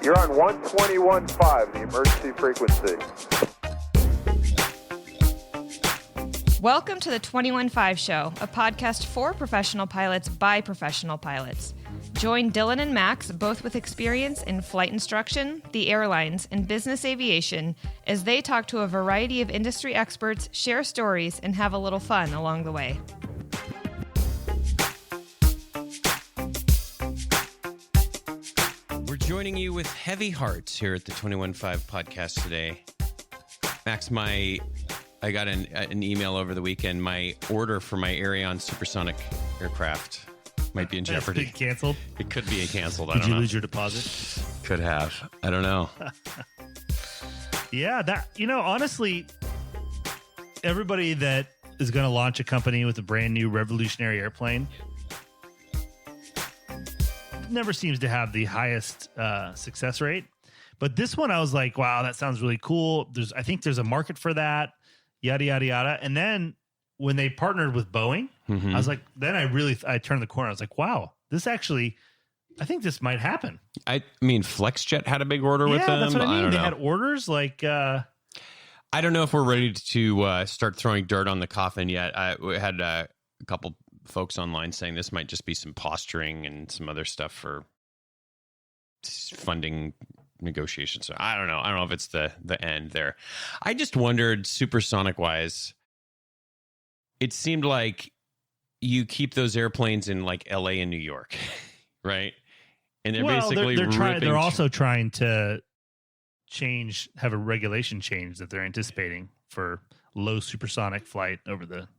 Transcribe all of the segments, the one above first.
You're on 121.5, the emergency frequency. Welcome to the 21.5 Show, a podcast for professional pilots by professional pilots. Join Dylan and Max, both with experience in flight instruction, the airlines, and business aviation, as they talk to a variety of industry experts, share stories, and have a little fun along the way. We're joining you with heavy hearts here at the 21.5 podcast today. Max, I got an email over the weekend. My order for my Aerion Supersonic aircraft might be in jeopardy. That's been canceled? It could be canceled. I Did don't you know. lose your deposit? Could have. I don't know. Yeah, honestly, everybody that is going to launch a company with a brand new revolutionary airplane never seems to have the highest success rate. But this one, I was like, wow, that sounds really cool. I think there's a market for that, yada, yada, yada. And then when they partnered with Boeing, I was like, then I turned the corner. I was like, wow, I think this might happen. I mean, FlexJet had a big order with them. That's what I mean. don't They know. had orders like... I don't know if we're ready to start throwing dirt on the coffin yet. We had a couple folks online saying this might just be some posturing and some other stuff for funding negotiations. So I don't know. I don't know if it's the end there. I just wondered, supersonic wise, it seemed like you keep those airplanes in like LA and New York, right? And they're basically they're also trying to have a regulation change that they're anticipating for low supersonic flight over the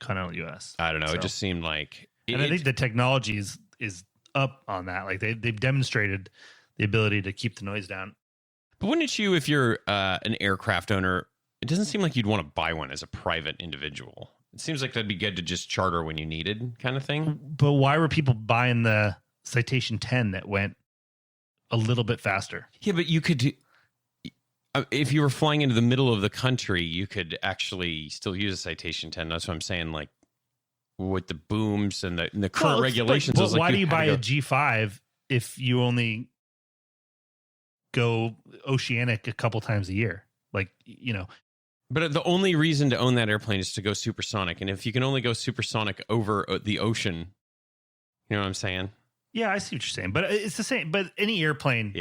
continental U.S. I don't know. It just seemed like, I think the technology is up on that. Like they've demonstrated the ability to keep the noise down. But wouldn't you, if you're an aircraft owner, it doesn't seem like you'd want to buy one as a private individual. It seems like that'd be good to just charter when you needed, kind of thing. But why were people buying the Citation 10 that went a little bit faster? Yeah, but you could, if you were flying into the middle of the country, you could actually still use a Citation 10. That's what I'm saying. Like with the booms and the current regulations. But why do you buy a G5 if you only go oceanic a couple times a year? Like, But the only reason to own that airplane is to go supersonic. And if you can only go supersonic over the ocean, you know what I'm saying? Yeah, I see what you're saying. But it's the same. But any airplane,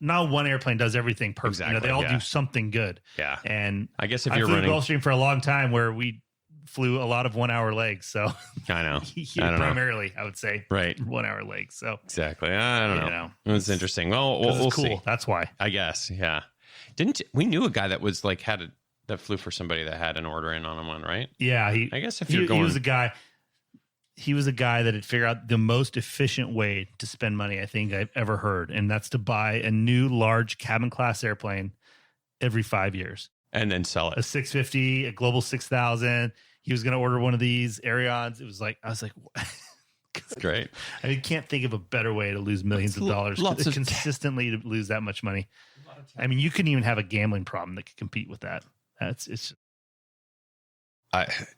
not one airplane does everything perfect. Exactly, they all do something good. Yeah. And I guess if I you're flew running Gulfstream for a long time where we flew a lot of 1 hour legs. So I know. Primarily, I would say. Right. 1 hour legs. So exactly. I don't know. It was interesting. Well, we'll cool. see. That's why. I guess. Yeah. We knew a guy that was like that flew for somebody that had an order in on him one, right? Yeah. I guess if you're going, he was a guy that had figured out the most efficient way to spend money I think I've ever heard. And that's to buy a new large cabin class airplane every 5 years. And then sell it. A 650, a Global 6000. He was going to order one of these Aerions. I was like, That's great. I mean, can't think of a better way to lose millions of dollars consistently to lose that much money. I mean, you couldn't even have a gambling problem that could compete with that.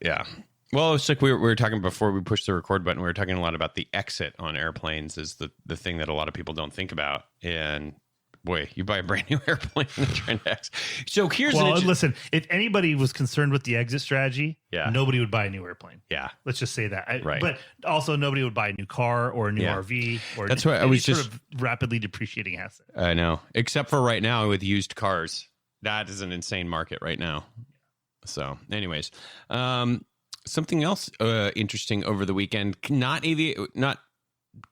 Yeah. Well, it's like we were talking before we pushed the record button. We were talking a lot about the exit on airplanes is the thing that a lot of people don't think about. And boy, you buy a brand new airplane and trying to exit. So listen, if anybody was concerned with the exit strategy, yeah, nobody would buy a new airplane. Yeah. Let's just say that. Right. But also nobody would buy a new car or a new RV or that's what I was just sort of rapidly depreciating asset. I know. Except for right now with used cars. That is an insane market right now. So anyways, something else interesting over the weekend, not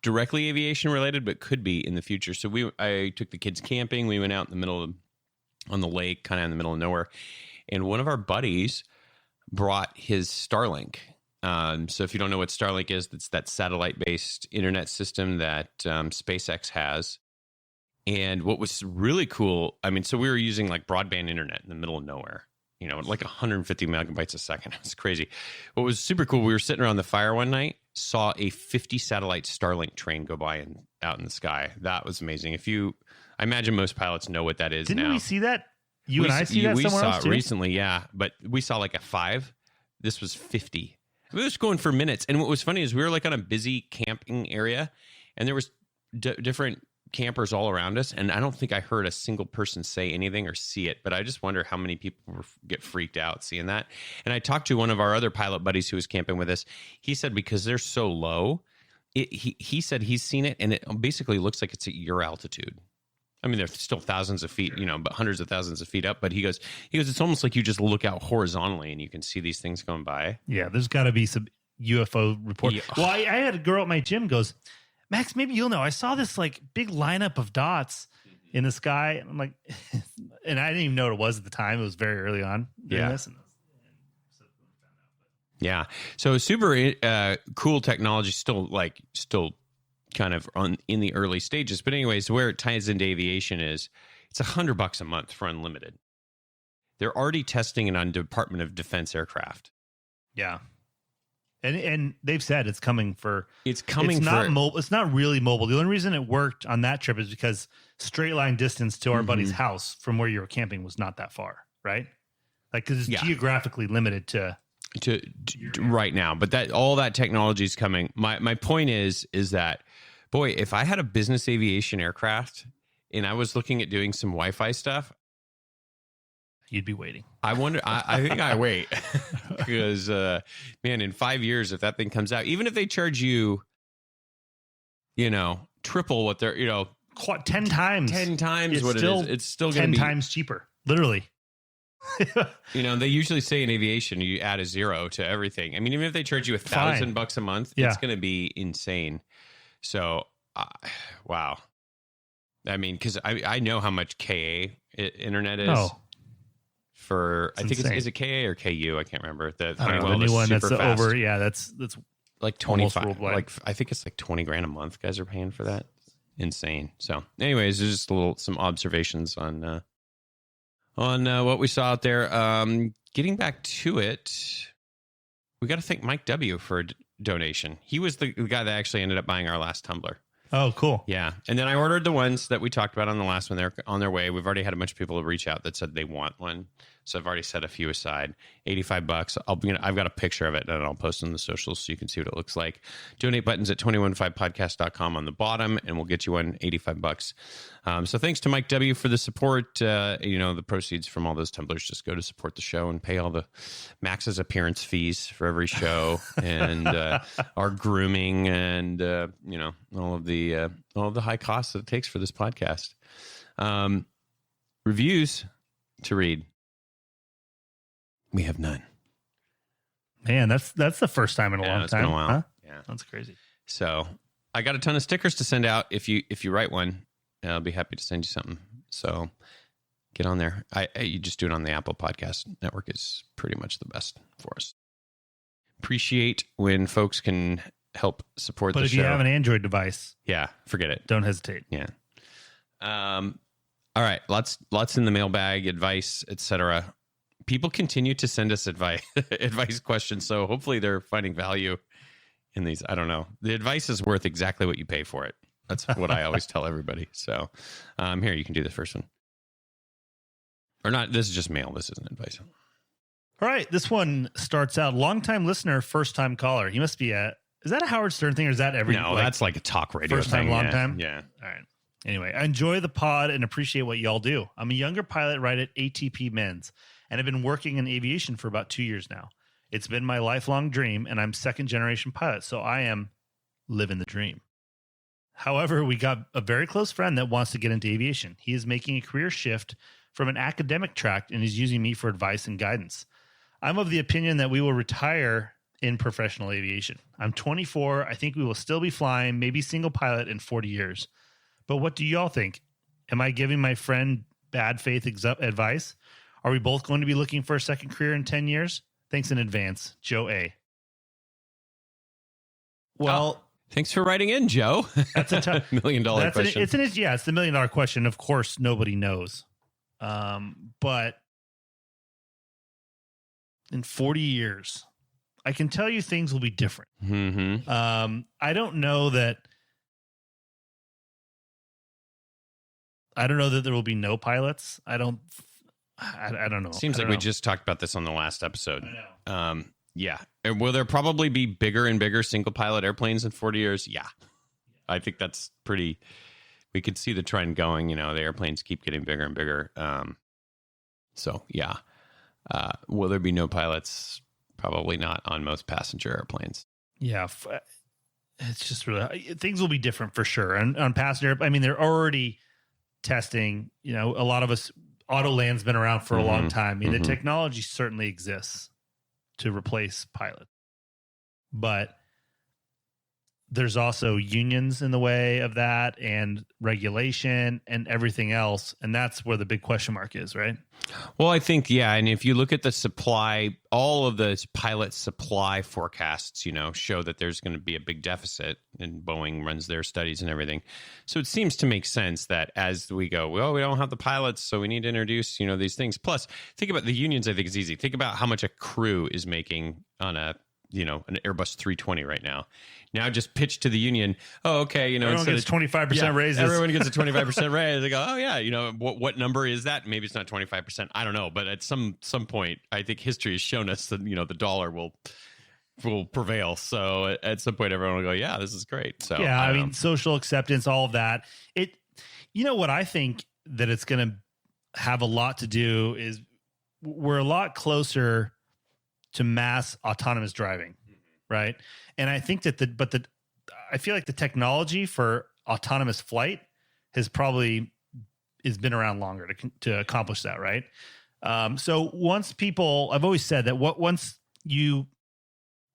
directly aviation related, but could be in the future. So I took the kids camping. We went out in the on the lake, kind of in the middle of nowhere. And one of our buddies brought his Starlink. So if you don't know what Starlink is, it's that satellite-based internet system that SpaceX has. And what was really cool, so we were using like broadband internet in the middle of nowhere, like 150 megabytes a second. It was crazy. What was super cool, we were sitting around the fire one night, saw a 50 satellite Starlink train go by out in the sky. That was amazing. I imagine most pilots know what that is. Didn't now. we see that? You and I see that we somewhere saw else it too? Recently, yeah. But we saw like a 5. This was 50. We were just going for minutes. And what was funny is we were like on a busy camping area, and there was different campers all around us, and I don't think I heard a single person say anything or see it, but I just wonder how many people get freaked out seeing that. And I talked to one of our other pilot buddies who was camping with us. He said because they're so low, he said he's seen it, and it basically looks like it's at your altitude. I mean, they're still thousands of feet, but hundreds of thousands of feet up. But he goes, it's almost like you just look out horizontally and you can see these things going by. Yeah, there's got to be some UFO report. Yeah. Well, I had a girl at my gym goes, Max, maybe you'll know. I saw this like big lineup of dots in the sky. And I'm like, and I didn't even know what it was at the time. It was very early on. Yeah. So super cool technology, still kind of in the early stages. But anyways, where it ties into aviation is it's $100 a month for unlimited. They're already testing it on Department of Defense aircraft. Yeah. And they've said it's coming for. It's not mobile. It's not really mobile. The only reason it worked on that trip is because straight line distance to our buddy's house from where you were camping was not that far, right? Like because it's geographically limited to right now. But that all that technology is coming. My point is that, boy, if I had a business aviation aircraft and I was looking at doing some Wi-Fi stuff, you'd be waiting. I wonder. I think I wait because, man, in 5 years, if that thing comes out, even if they charge you, triple what they're, 10 times, what it is, it's still going to be 10 times cheaper, literally. They usually say in aviation, you add a zero to everything. I mean, even if they charge you $1,000 a month, it's going to be insane. So, wow. I mean, because I know how much KA internet is. Oh. For I think is it KA or KU? I can't remember. The new one that's over. Yeah, that's like 25. Like I think it's like $20,000 a month. Guys are paying for that. Insane. So, anyways, there's just some observations on what we saw out there. Getting back to it, we got to thank Mike W for a donation. He was the guy that actually ended up buying our last tumbler. Oh, cool. Yeah. And then I ordered the ones that we talked about on the last one. They're on their way. We've already had a bunch of people reach out that said they want one. So I've already set a few aside. $85. I've got a picture of it and I'll post on the socials so you can see what it looks like. Donate buttons at 215podcast.com on the bottom and we'll get you one $85. So thanks to Mike W for the support. The proceeds from all those tumblers just go to support the show and pay all the Max's appearance fees for every show and our grooming and all of the high costs that it takes for this podcast. Reviews to read. We have none. Man, that's the first time in a long time. It's been a while. Huh? Yeah, that's crazy. So I got a ton of stickers to send out. If you write one, I'll be happy to send you something. So get on there. You just do it on the Apple Podcast Network. Is pretty much the best for us. Appreciate when folks can help support the show. But if you have an Android device, forget it. Don't hesitate. Yeah. All right. Lots in the mailbag, advice, etc. People continue to send us advice questions, so hopefully they're finding value in these. I don't know. The advice is worth exactly what you pay for it. That's what I always tell everybody. So here, you can do the first one. Or not, this is just mail. This isn't advice. All right, this one starts out, longtime listener, first-time caller. He must be is that a Howard Stern thing, or is that every... No, that's like a talk radio first thing. First time, long time? Yeah. All right. Anyway, I enjoy the pod and appreciate what y'all do. I'm a younger pilot right at ATP Men's, and I've been working in aviation for about 2 years now. It's been my lifelong dream, and I'm second-generation pilot, so I am living the dream. However, we got a very close friend that wants to get into aviation. He is making a career shift from an academic track, and is using me for advice and guidance. I'm of the opinion that we will retire in professional aviation. I'm 24. I think we will still be flying, maybe single pilot in 40 years. But what do y'all think? Am I giving my friend bad faith advice? Are we both going to be looking for a second career in 10 years? Thanks in advance, Joe A. Well, thanks for writing in, Joe. That's a $1 million question. It's the $1 million question. Of course, nobody knows. But in 40 years, I can tell you things will be different. Mm-hmm. I don't know that there will be no pilots. I don't know. Seems like we just talked about this on the last episode. I know. Yeah. Will there probably be bigger and bigger single pilot airplanes in 40 years? Yeah. I think that's pretty we could see the trend going. The airplanes keep getting bigger and bigger. So yeah, will there be no pilots? Probably not on most passenger airplanes. Yeah, it's just really, things will be different for sure. And on passenger, I mean, they're already testing. A lot of us, Autoland's been around for a long time. I mean, the technology certainly exists to replace pilots, but there's also unions in the way of that, and regulation and everything else. And that's where the big question mark is, right? Well, I think, yeah. And if you look at the supply, all of the pilot supply forecasts, show that there's going to be a big deficit, and Boeing runs their studies and everything. So it seems to make sense that as we go, well, we don't have the pilots, so we need to introduce, these things. Plus, think about the unions. I think it's easy. Think about how much a crew is making on an Airbus 320 right now. Now just pitch to the union. Oh, okay. Everyone gets 25% raises. Everyone gets a 25% raise. They go, oh yeah. What number is that? Maybe it's not 25%. I don't know. But at some point, I think history has shown us that, the dollar will prevail. So at some point, everyone will go, yeah, this is great. So yeah, I mean, social acceptance, all of that. What I think that it's going to have a lot to do is we're a lot closer to mass autonomous driving, right? And I think that I feel like the technology for autonomous flight has been around longer to accomplish that, right? So I've always said that once you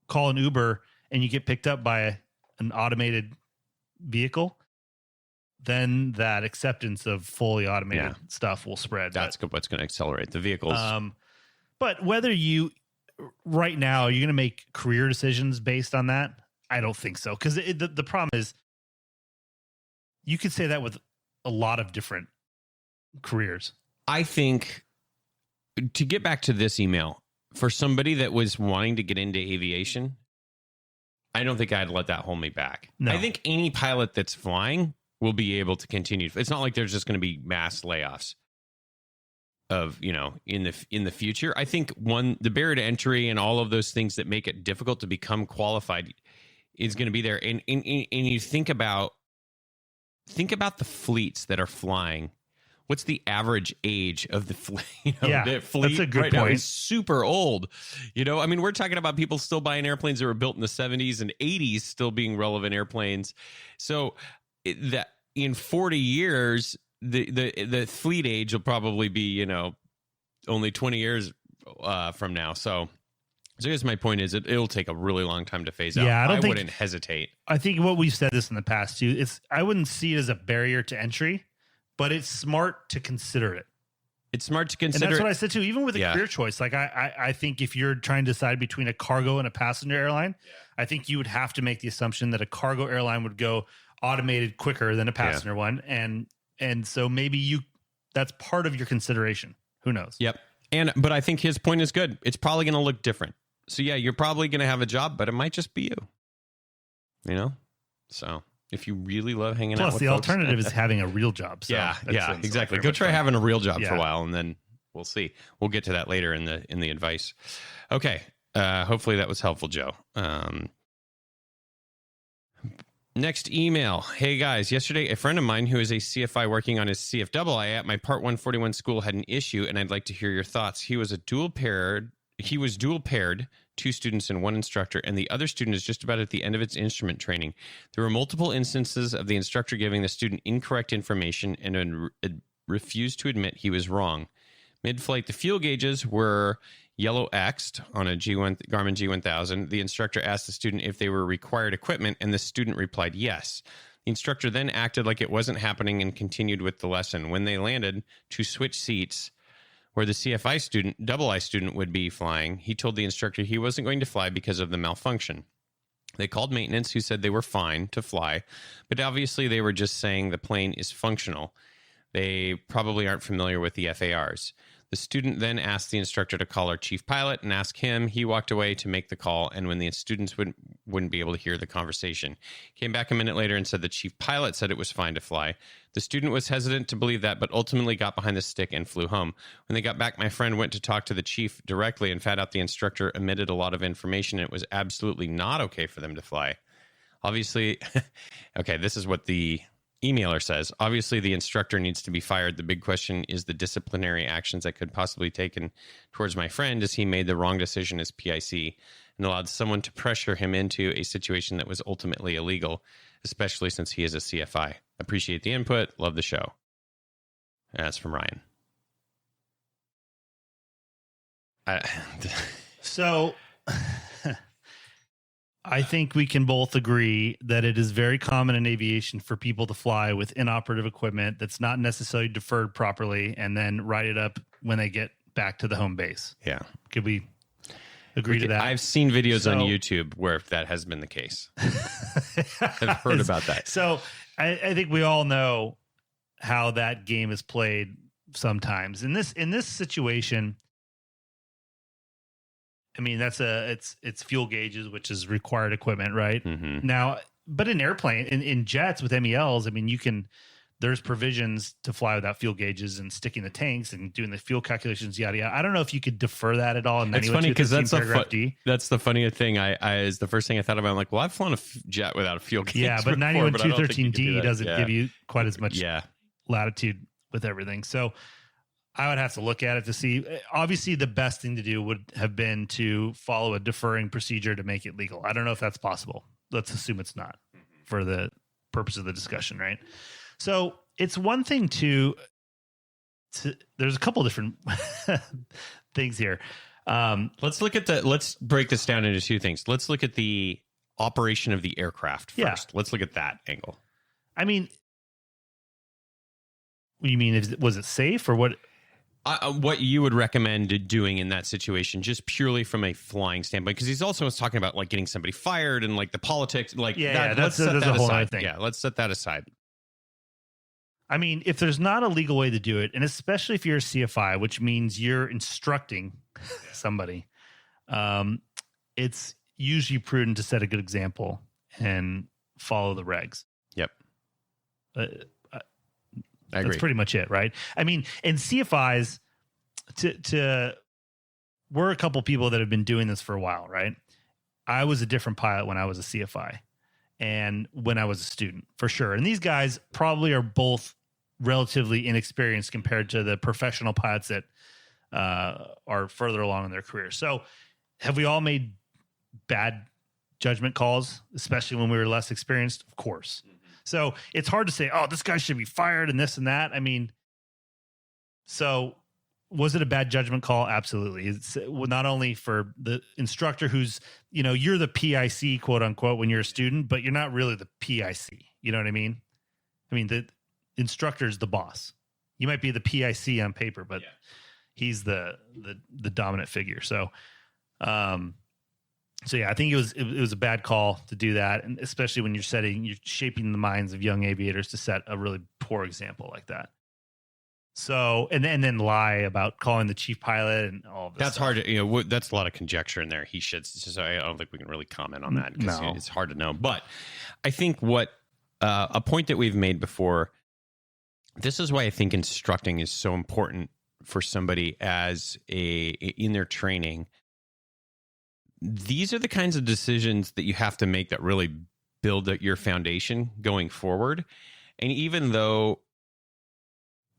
call an Uber and you get picked up by an automated vehicle, then that acceptance of fully automated stuff will spread. That's what's going to accelerate the vehicles. But whether right now, are you going to make career decisions based on that? I don't think so. Because the problem is, you could say that with a lot of different careers. I think, to get back to this email, for somebody that was wanting to get into aviation, I don't think I'd let that hold me back. No. I think any pilot that's flying will be able to continue. It's not like there's just going to be mass layoffs of, in the future. I think the barrier to entry and all of those things that make it difficult to become qualified is going to be there. And you think about the fleets that are flying. What's the average age of the fleet? The fleet that's a good right now point. is super old. I mean, we're talking about people still buying airplanes that were built in the 70s and 80s, still being relevant airplanes. So that in 40 years, the fleet age will probably be, only 20 years from now. So I guess my point is it'll take a really long time to phase out. Yeah, I wouldn't hesitate. I think what we've said this in the past too, I wouldn't see it as a barrier to entry, but it's smart to consider it. It's smart to consider. And that's what I said too, even with a career choice. Like I think if you're trying to decide between a cargo and a passenger airline, I think you would have to make the assumption that a cargo airline would go automated quicker than a passenger one. And so maybe that's part of your consideration. Who knows? Yep. But I think his point is good. It's probably going to look different. So yeah, you're probably going to have a job, but it might just be you. So if you really love hanging out with Plus, the folks, alternative is having a real job. So yeah, exactly. Go try having a real job for a while, and then we'll see. We'll get to that later in the advice. Okay. Hopefully that was helpful, Joe. Next email. Hey guys, yesterday a friend of mine who is a CFI working on his CFII at my Part 141 school had an issue, and I'd like to hear your thoughts. He was dual paired, 2 students and 1 instructor, and the other student is just about at the end of its instrument training. There were multiple instances of the instructor giving the student incorrect information and refused to admit he was wrong. Mid-flight, the fuel gauges were yellow X'd on a Garmin G1000. The instructor asked the student if they were required equipment, and the student replied yes. The instructor then acted like it wasn't happening and continued with the lesson. When they landed to switch seats, where the CFI student, I student would be flying, he told the instructor he wasn't going to fly because of the malfunction. They called maintenance, who said they were fine to fly, but obviously they were just saying the plane is functional. They probably aren't familiar with the FARs. The student then asked the instructor to call our chief pilot and ask him. He walked away to make the call, and when the students wouldn't be able to hear the conversation. Came back a minute later and said the chief pilot said it was fine to fly. The student was hesitant to believe that, but ultimately got behind the stick and flew home. When they got back, my friend went to talk to the chief directly and found out the instructor omitted a lot of information, and it was absolutely not okay for them to fly. Obviously, okay, this is what the Emailer says, obviously the instructor needs to be fired. The big question is the disciplinary actions that could possibly taken towards my friend as he made the wrong decision as PIC and allowed someone to pressure him into a situation that was ultimately illegal, especially since he is a CFI. Appreciate the input. Love the show. That's from Ryan. So I think we can both agree that it is very common in aviation for people to fly with inoperative equipment that's not necessarily deferred properly and then write it up when they get back to the home base. Yeah. Could we agree to that? I've seen videos on YouTube where that has been the case. I've heard about that. So I think we all know how that game is played sometimes. In this situation, I mean, it's fuel gauges, which is required equipment, right? Mm-hmm. Now, but in airplane, in jets with MELs, I mean, there's provisions to fly without fuel gauges and sticking the tanks and doing the fuel calculations, yada, yada. I don't know if you could defer that at all. It's funny because that's the funny thing. I is the first thing I thought about. I'm like, well, I've flown a jet without a fuel gauge. Yeah, but 91213D doesn't Yeah. give you quite as much Yeah. latitude with everything. So I would have to look at it to see. Obviously, the best thing to do would have been to follow a deferring procedure to make it legal. I don't know if that's possible. Let's assume it's not for the purpose of the discussion, right? So it's one thing to there's a couple different things here. Let's break this down into two things. Let's look at the operation of the aircraft first. Yeah. Let's look at that angle. I mean, what do you mean? Was it safe or what? What you would recommend doing in that situation, just purely from a flying standpoint, because he's also was talking about like getting somebody fired and like the politics, like that's a whole other thing. Yeah, let's set that aside. I mean, if there's not a legal way to do it, and especially if you're a CFI, which means you're instructing somebody, it's usually prudent to set a good example and follow the regs. Yep. I agree. That's pretty much it, right? I mean, and CFIs, we're a couple people that have been doing this for a while, right? I was a different pilot when I was a CFI and when I was a student, for sure. And these guys probably are both relatively inexperienced compared to the professional pilots that are further along in their career. So have we all made bad judgment calls, especially when we were less experienced? Of course. So it's hard to say, oh, this guy should be fired and this and that. I mean, so was it a bad judgment call? Absolutely. It's not only for the instructor who's, you're the PIC, quote unquote, when you're a student, but you're not really the PIC. You know what I mean? I mean, the instructor is the boss. You might be the PIC on paper, but he's the dominant figure. So yeah, I think it was a bad call to do that, and especially when you're shaping the minds of young aviators to set a really poor example like that. So, and then lie about calling the chief pilot and all of this. That's hard to, that's a lot of conjecture in there. He should, so I don't think we can really comment on that because it's hard to know. But I think what a point that we've made before, this is why I think instructing is so important for somebody in their training. These are the kinds of decisions that you have to make that really build your foundation going forward. And even though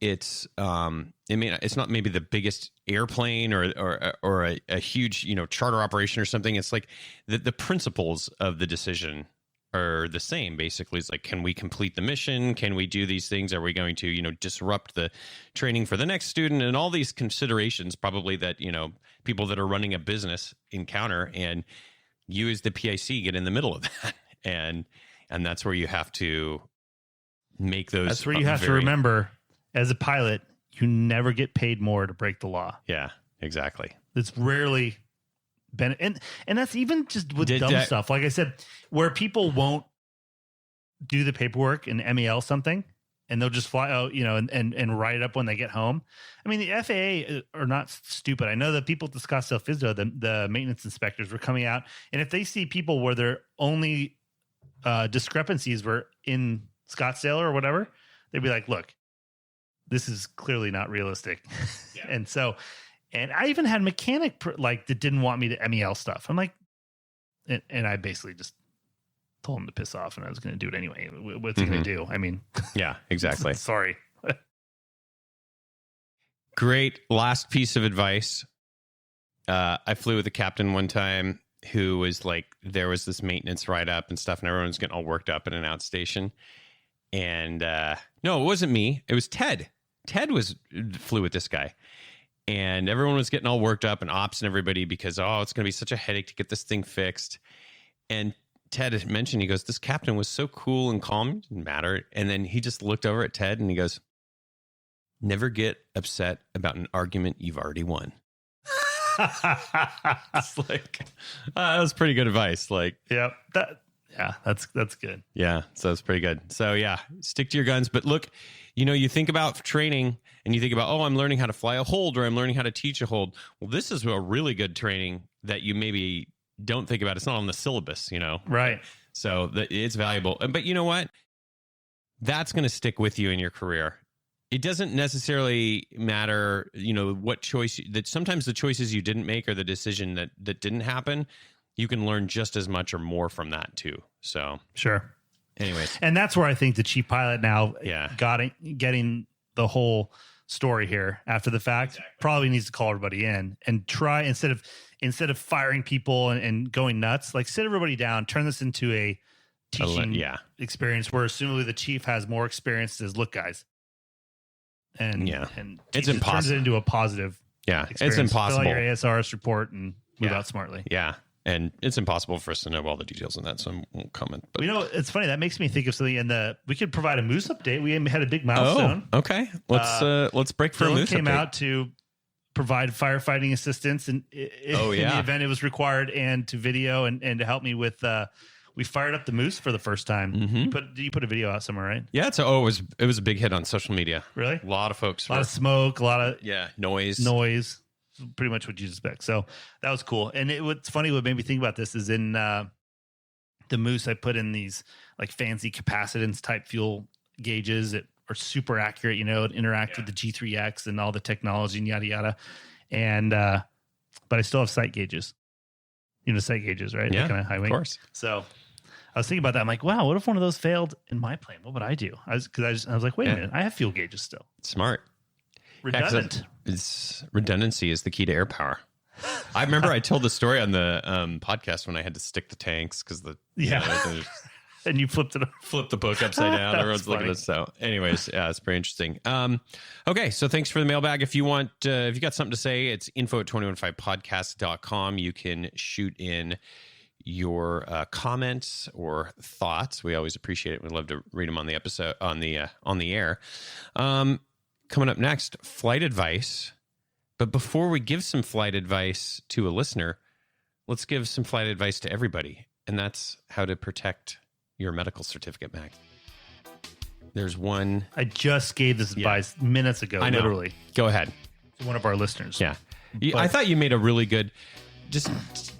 it's it's not maybe the biggest airplane or a huge charter operation or something, it's like the principles of the decision are the same. Basically, it's like, can we complete the mission? Can we do these things? Are we going to disrupt the training for the next student? And all these considerations probably that people that are running a business encounter, and you as the PIC get in the middle of that, and that's where you have to make those. That's where you have to remember, as a pilot, you never get paid more to break the law. Yeah, exactly. It's rarely been, and that's even just with dumb stuff. Like I said, where people won't do the paperwork and MEL something, and they'll just fly out, and write it up when they get home. I mean, the FAA are not stupid. I know that people at the Scottsdale FSDO, the maintenance inspectors, were coming out, and if they see people where their only discrepancies were in Scottsdale or whatever, they'd be like, look, this is clearly not realistic. Yeah. And I even had a mechanic that didn't want me to MEL stuff. I'm like, and I basically just told him to piss off, and I was going to do it anyway. What's he going to do? I mean, yeah, exactly. Sorry. Great last piece of advice. I flew with a captain one time who was like, there was this maintenance ride up and stuff, and everyone's getting all worked up at an outstation. And no, it wasn't me. It was Ted. Ted flew with this guy. And everyone was getting all worked up, and ops and everybody, because, it's going to be such a headache to get this thing fixed. And Ted had mentioned, he goes, this captain was so cool and calm, it didn't matter. And then he just looked over at Ted and he goes, never get upset about an argument you've already won. It's like, that was pretty good advice. Like, yep. That's good. Yeah. So it's pretty good. So yeah, stick to your guns. But look, you think about training and you think about, I'm learning how to fly a hold, or I'm learning how to teach a hold. Well, this is a really good training that you maybe don't think about. It's not on the syllabus, Right. So it's valuable. But you know what? That's going to stick with you in your career. It doesn't necessarily matter, what choice that sometimes the choices you didn't make or the decision that didn't happen, you can learn just as much or more from that too. So sure. Anyways. And that's where I think the chief pilot now getting the whole story here after the fact probably needs to call everybody in and try, instead of firing people and going nuts, like sit everybody down, turn this into a teaching experience where assumably the chief has more experience as, look, guys. And it's impossible. Turns it into a positive. Yeah, experience. It's impossible. Fill out your ASRS report and move out smartly. Yeah, and it's impossible for us to know all the details on that, so I won't comment. But it's funny, that makes me think of something. We could provide a moose update. We had a big milestone. Oh, okay. Let's break for a moose came update. out to provide firefighting assistance, and in the event it was required, and to video and to help me with. We fired up the moose for the first time. Mm-hmm. You put a video out somewhere, right? Yeah, it was a big hit on social media. Really? A lot of folks. A lot of smoke, a lot of noise. Pretty much what you expect. So that was cool. And what's funny, what made me think about this is in the moose, I put in these like fancy capacitance type fuel gauges that are super accurate. It interact with the G3X and all the technology and yada yada. And but I still have sight gauges. Sight gauges, right? Yeah, kind of high wing. Of course. So I was thinking about that. I'm like, wow, what if one of those failed in my plane? What would I do? I was like, wait a minute, I have fuel gauges still. Smart. Redundant. Redundancy is the key to air power. I remember I told the story on the podcast when I had to stick the tanks because and you flipped the book upside down. Everyone's looking at us. So anyways, it's pretty interesting. Okay. So thanks for the mailbag. If you want, if you got something to say, it's info@215podcast.com. You can shoot in your comments or thoughts. We always appreciate it. We'd love to read them on the episode, on the air. Coming up next, flight advice. But before we give some flight advice to a listener, let's give some flight advice to everybody. And that's how to protect your medical certificate, Max. There's one. I just gave this advice minutes ago, literally. Go ahead. To one of our listeners. Yeah. I thought you made a really good, just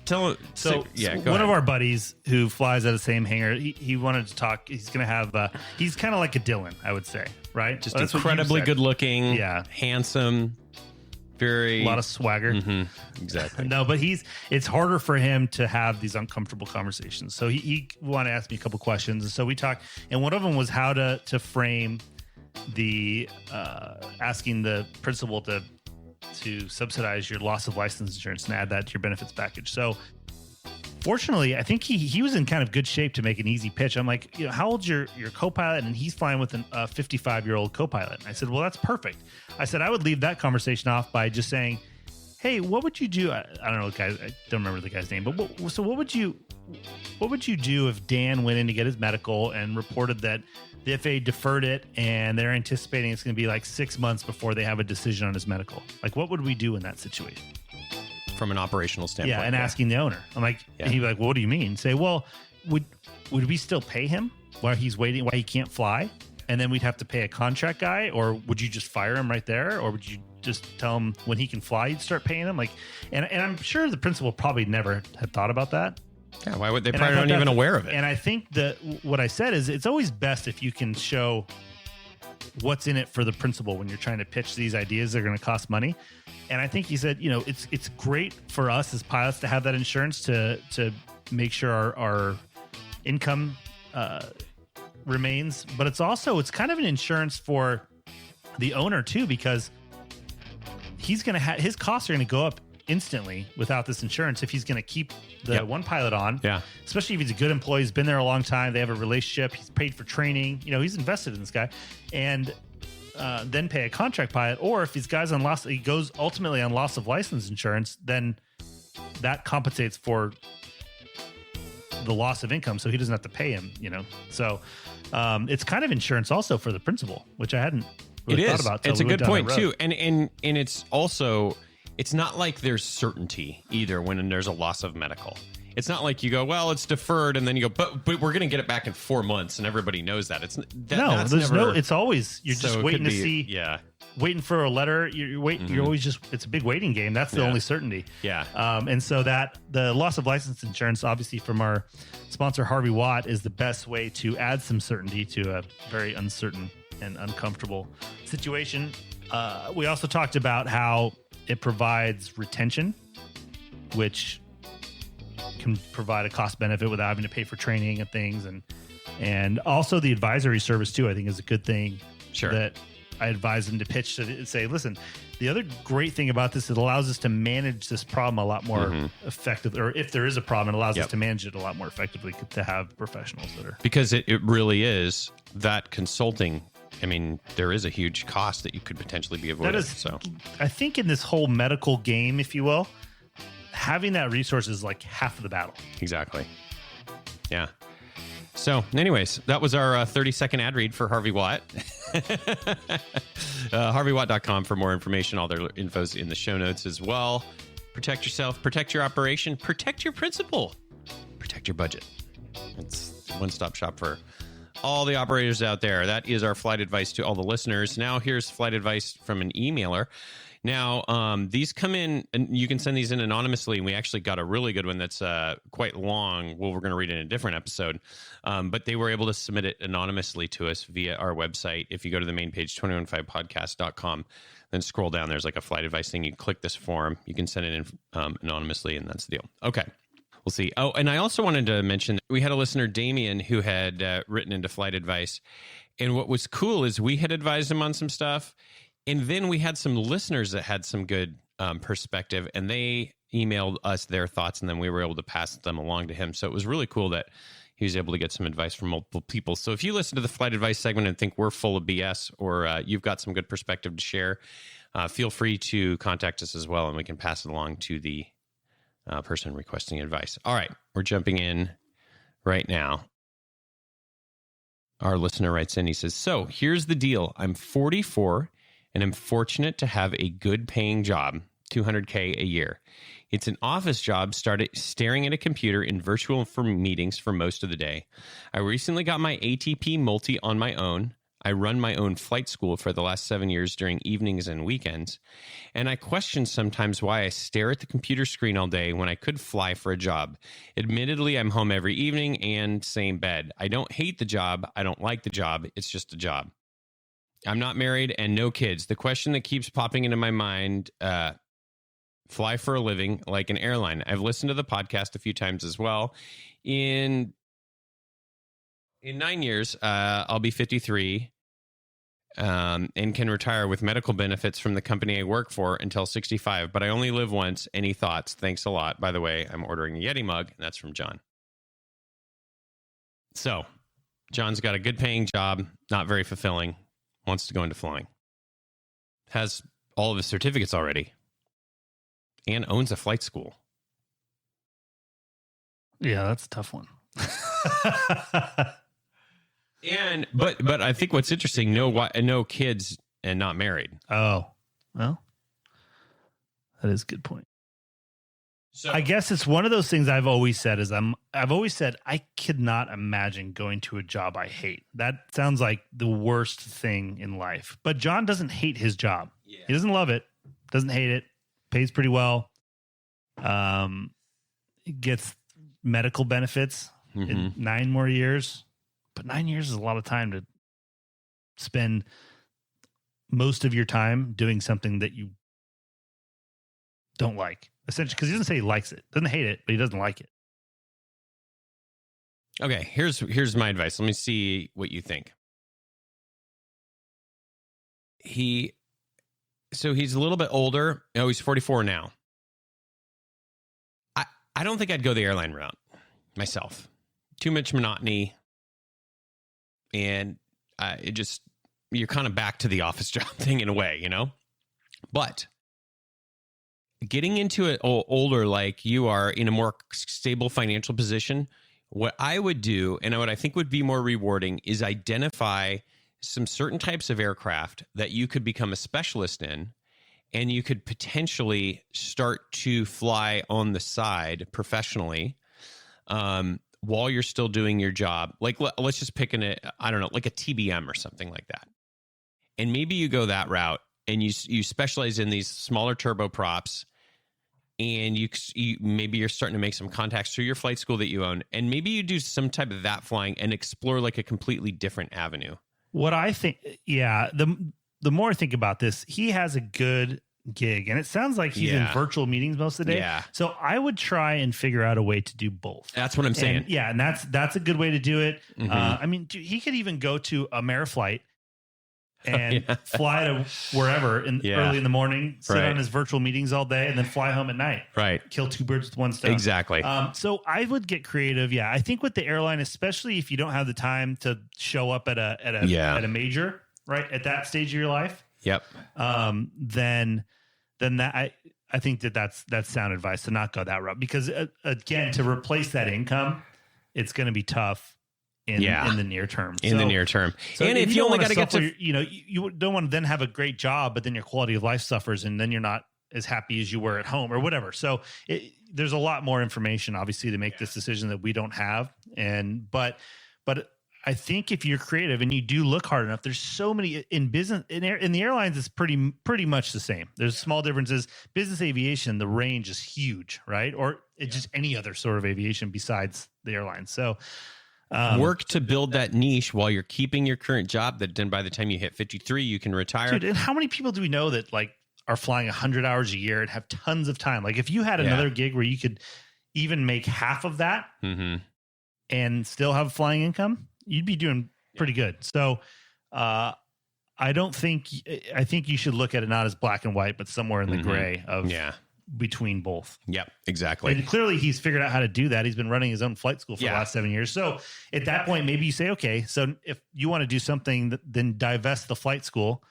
tell. So go one ahead. of our buddies who flies at the same hangar, he wanted to talk. He's going to have, he's kind of like a Dylan, I would say, right? Just incredibly good looking, handsome, very. A lot of swagger. Mm-hmm. Exactly. No, but it's harder for him to have these uncomfortable conversations. So he wanted to ask me a couple questions. And so we talked, and one of them was how to frame the, asking the principal to subsidize your loss of license insurance and add that to your benefits package. So fortunately, I think he was in kind of good shape to make an easy pitch. I'm like, how old's your co-pilot? And he's flying with a 55-year-old co-pilot. And I said, well, that's perfect. I said, I would leave that conversation off by just saying, hey, what would you do? I don't know, guys. I don't remember the guy's name, but what would you do if Dan went in to get his medical and reported that the FAA deferred it and they're anticipating it's going to be like 6 months before they have a decision on his medical? Like, what would we do in that situation? From an operational standpoint. Yeah, and asking the owner. I'm like, and he'd be like, well, what do you mean? Say, well, would we still pay him while he's waiting, while he can't fly? And then we'd have to pay a contract guy, or would you just fire him right there? Or would you just tell him when he can fly, you'd start paying him? Like, and I'm sure the principal probably never had thought about that. Yeah, why would they? Probably aren't even aware of it. And I think that what I said is it's always best if you can show what's in it for the principal when you're trying to pitch these ideas that are going to cost money. And I think he said, it's great for us as pilots to have that insurance to make sure our income remains, but it's kind of an insurance for the owner too, because he's going to have his costs are going to go up instantly without this insurance if he's going to keep the one pilot on. Yeah. Especially if he's a good employee, he's been there a long time, they have a relationship, he's paid for training, he's invested in this guy, and then pay a contract pilot. Or if these guys he goes ultimately on loss of license insurance, then that compensates for the loss of income, so he doesn't have to pay him. So it's kind of insurance also for the principal, which I hadn't really thought about. It's a good point too, and it's also, it's not like there's certainty either when there's a loss of medical. It's not like you go, well, it's deferred, and then you go, but we're going to get it back in 4 months, and everybody knows that. It's always, you're just waiting to see, waiting for a letter. You're waiting. You're always it's a big waiting game. That's the only certainty. Yeah. And so that the loss of license insurance, obviously from our sponsor Harvey Watt, is the best way to add some certainty to a very uncertain and uncomfortable situation. We also talked about how it provides retention, which can provide a cost benefit without having to pay for training and things, and also the advisory service too. I think is a good thing. Sure. That I advise them to pitch to say, listen, the other great thing about this, it allows us to manage this problem a lot more effectively, or if there is a problem, it allows us to manage it a lot more effectively, to have professionals that are, because it really is that consulting. I mean, there is a huge cost that you could potentially be avoided. I think in this whole medical game, if you will, having that resource is like half of the battle. Exactly. Yeah. So anyways, that was our 30-second ad read for Harvey Watt. HarveyWatt.com for more information. All their info's in the show notes as well. Protect yourself, protect your operation, protect your principal, protect your budget. It's a one-stop shop for all the operators out there. That is our flight advice to all the listeners. Now here's flight advice from an emailer. Now, these come in, and you can send these in anonymously, and we actually got a really good one that's quite long. Well, we're going to read it in a different episode, but they were able to submit it anonymously to us via our website. If you go to the main page, 215podcast.com, then scroll down, there's like a flight advice thing. You click this form, you can send it in anonymously, and that's the deal. Okay. We'll see. Oh, and I also wanted to mention that we had a listener, Damien, who had written into flight advice. And what was cool is we had advised him on some stuff. And then we had some listeners that had some good perspective, and they emailed us their thoughts, and then we were able to pass them along to him. So it was really cool that he was able to get some advice from multiple people. So if you listen to the flight advice segment and think we're full of BS, or you've got some good perspective to share, feel free to contact us as well, and we can pass it along to the person requesting advice. All right, we're jumping in right now. Our listener writes in, he says, so here's the deal. I'm 44 and I'm fortunate to have a good paying job, $200K a year. It's an office job, started staring at a computer in virtual meetings for most of the day. I recently got my ATP multi on my own. I run my own flight school for the last 7 years during evenings and weekends. And I question sometimes why I stare at the computer screen all day when I could fly for a job. Admittedly, I'm home every evening and same bed. I don't hate the job. I don't like the job. It's just a job. I'm not married and no kids. The question that keeps popping into my mind, fly for a living like an airline. I've listened to the podcast a few times as well. In 9 years, I'll be 53 and can retire with medical benefits from the company I work for until 65, but I only live once. Any thoughts? Thanks a lot. By the way, I'm ordering a Yeti mug, and that's from John. So, John's got a good paying job, not very fulfilling, wants to go into flying, has all of his certificates already, and owns a flight school. Yeah, that's a tough one. And but I think what's interesting, no kids and not married. Oh, well, that is a good point. So I guess it's one of those things I've always said I could not imagine going to a job I hate. That sounds like the worst thing in life. But John doesn't hate his job. Yeah. He doesn't love it, doesn't hate it, pays pretty well. Gets medical benefits in 9 more years. But 9 years is a lot of time to spend most of your time doing something that you don't like, essentially, because he doesn't say he likes it, doesn't hate it, but he doesn't like it. Okay, here's my advice. Let me see what you think. He's a little bit older. Oh, he's 44 now. I don't think I'd go the airline route myself. Too much monotony. And you're kind of back to the office job thing in a way, But getting into it older, like you are, in a more stable financial position, what I would do, and what I think would be more rewarding, is identify some certain types of aircraft that you could become a specialist in, and you could potentially start to fly on the side professionally while you're still doing your job. Like, let's just pick I don't know, like a TBM or something like that. And maybe you go that route and you specialize in these smaller turboprops, and maybe you're starting to make some contacts through your flight school that you own, and maybe you do some type of that flying and explore like a completely different avenue. What I think, the more I think about this, he has a good gig, and it sounds like he's in virtual meetings most of the day. Yeah. So I would try and figure out a way to do both. That's what I'm saying. And that's a good way to do it. Mm-hmm. I mean, he could even go to Ameriflight and fly to wherever early in the morning, sit on his virtual meetings all day, and then fly home at night. Right. Kill two birds with one stone. Exactly. So I would get creative. Yeah. I think with the airline, especially if you don't have the time to show up at a major, right, at that stage of your life. Yep. Then that I think that's sound advice to not go that route, because again, to replace that income, it's going to be tough in the near term. The near term. So and if you only got to get to, you don't want to then have a great job, but then your quality of life suffers, and then you're not as happy as you were at home or whatever. So there's a lot more information, obviously, to make this decision that we don't have. But I think if you're creative and you do look hard enough, there's so many in business, in the airlines, it's pretty much the same. There's small differences. Business aviation, the range is huge, right? Or it's just any other sort of aviation besides the airlines. So work to build that niche while you're keeping your current job, that then by the time you hit 53, you can retire. Dude, and how many people do we know that like are flying 100 hours a year and have tons of time? Like if you had another gig where you could even make half of that and still have flying income, you'd be doing pretty good. So I think you should look at it not as black and white, but somewhere in the gray of between both. Yep, exactly. And clearly he's figured out how to do that. He's been running his own flight school for the last 7 years. So at that point, maybe you say, okay, so if you want to do something, then divest the flight school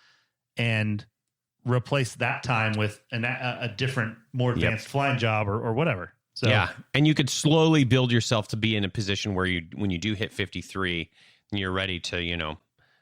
and replace that time with a different, more advanced flying job or whatever. So, and you could slowly build yourself to be in a position where when you do hit 53, you're ready to,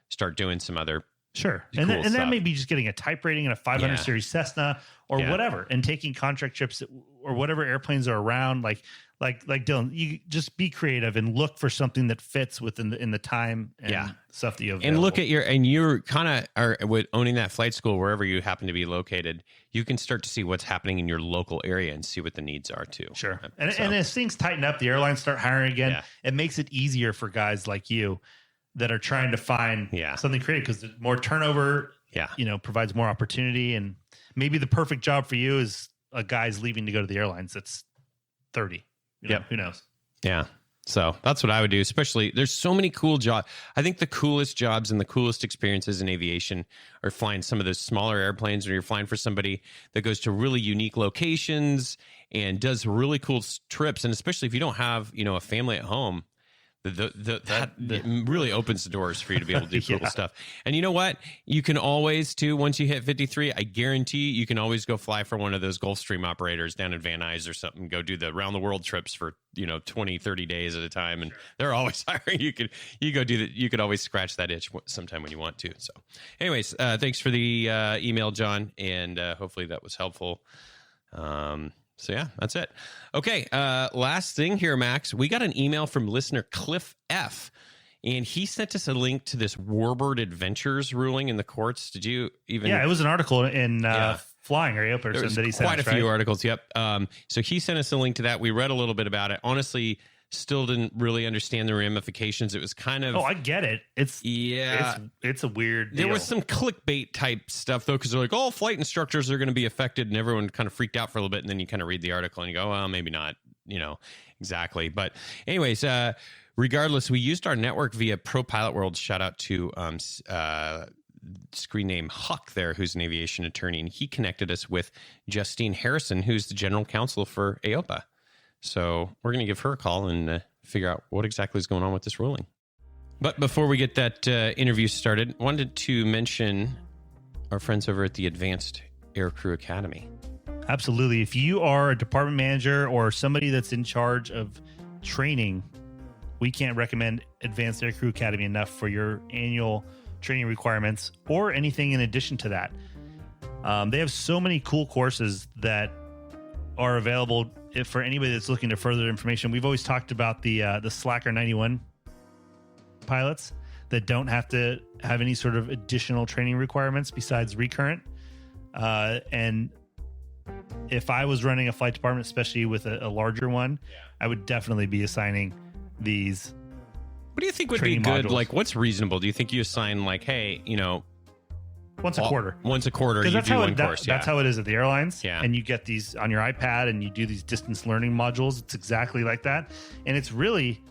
start doing some other cool and that may be just getting a type rating in a 500 series Cessna or whatever, and taking contract trips or whatever airplanes are around. Like Dylan, you just be creative and look for something that fits within the time and stuff that you have. And look at you're kind of are with owning that flight school wherever you happen to be located. You can start to see what's happening in your local area and see what the needs are too. Sure. And as things tighten up, the airlines start hiring again. It makes it easier for guys like you that are trying to find something creative, because there's more turnover, provides more opportunity. And maybe the perfect job for you is a guy's leaving to go to the airlines that's 30. Who knows? Yeah. So that's what I would do. Especially, there's so many cool jobs. I think the coolest jobs and the coolest experiences in aviation are flying some of those smaller airplanes, where you're flying for somebody that goes to really unique locations and does really cool trips. And especially if you don't have, a family at home, that really opens the doors for you to be able to do cool stuff. And you know what? You can always, too, once you hit 53, I guarantee you can always go fly for one of those Gulfstream operators down in Van Nuys or something. Go do the round the world trips for 20, 30 days at a time, and they're always hiring. You could always scratch that itch sometime when you want to. So, anyways, thanks for the email, John, and hopefully that was helpful. So yeah, that's it. Okay, last thing here, Max. We got an email from listener Cliff F, and he sent us a link to this Warbird Adventures ruling in the courts. Did you even? Yeah, it was an article in Flying Aopa that he sent. Quite a few articles. Yep. So he sent us a link to that. We read a little bit about it. Honestly, still didn't really understand the ramifications. It was kind of... Oh, I get it. It's a weird deal. There was some clickbait type stuff, though, because they're like, oh, flight instructors are going to be affected, and everyone kind of freaked out for a little bit, and then you kind of read the article, and you go, well, maybe not, exactly. But anyways, Regardless, we used our network via Pro Pilot World. Shout out to screen name Huck there, who's an aviation attorney, and he connected us with Justine Harrison, who's the general counsel for Aopa. So we're going to give her a call and figure out what exactly is going on with this ruling. But before we get that interview started, wanted to mention our friends over at the Advanced Aircrew Academy. Absolutely. If you are a department manager or somebody that's in charge of training, we can't recommend Advanced Aircrew Academy enough for your annual training requirements or anything in addition to that. They have so many cool courses that are available for anybody that's looking to further information. We've always talked about the Slacker 91 pilots that don't have to have any sort of additional training requirements besides recurrent. And if I was running a flight department, especially with a larger one, I would definitely be assigning these. What do you think would be good? Modules. Like, what's reasonable? Do you think you assign like, hey, once a quarter? Once a quarter, you that's do how one it, course. That's how it is at the airlines. Yeah. And you get these on your iPad and you do these distance learning modules. It's exactly like that. And it's really,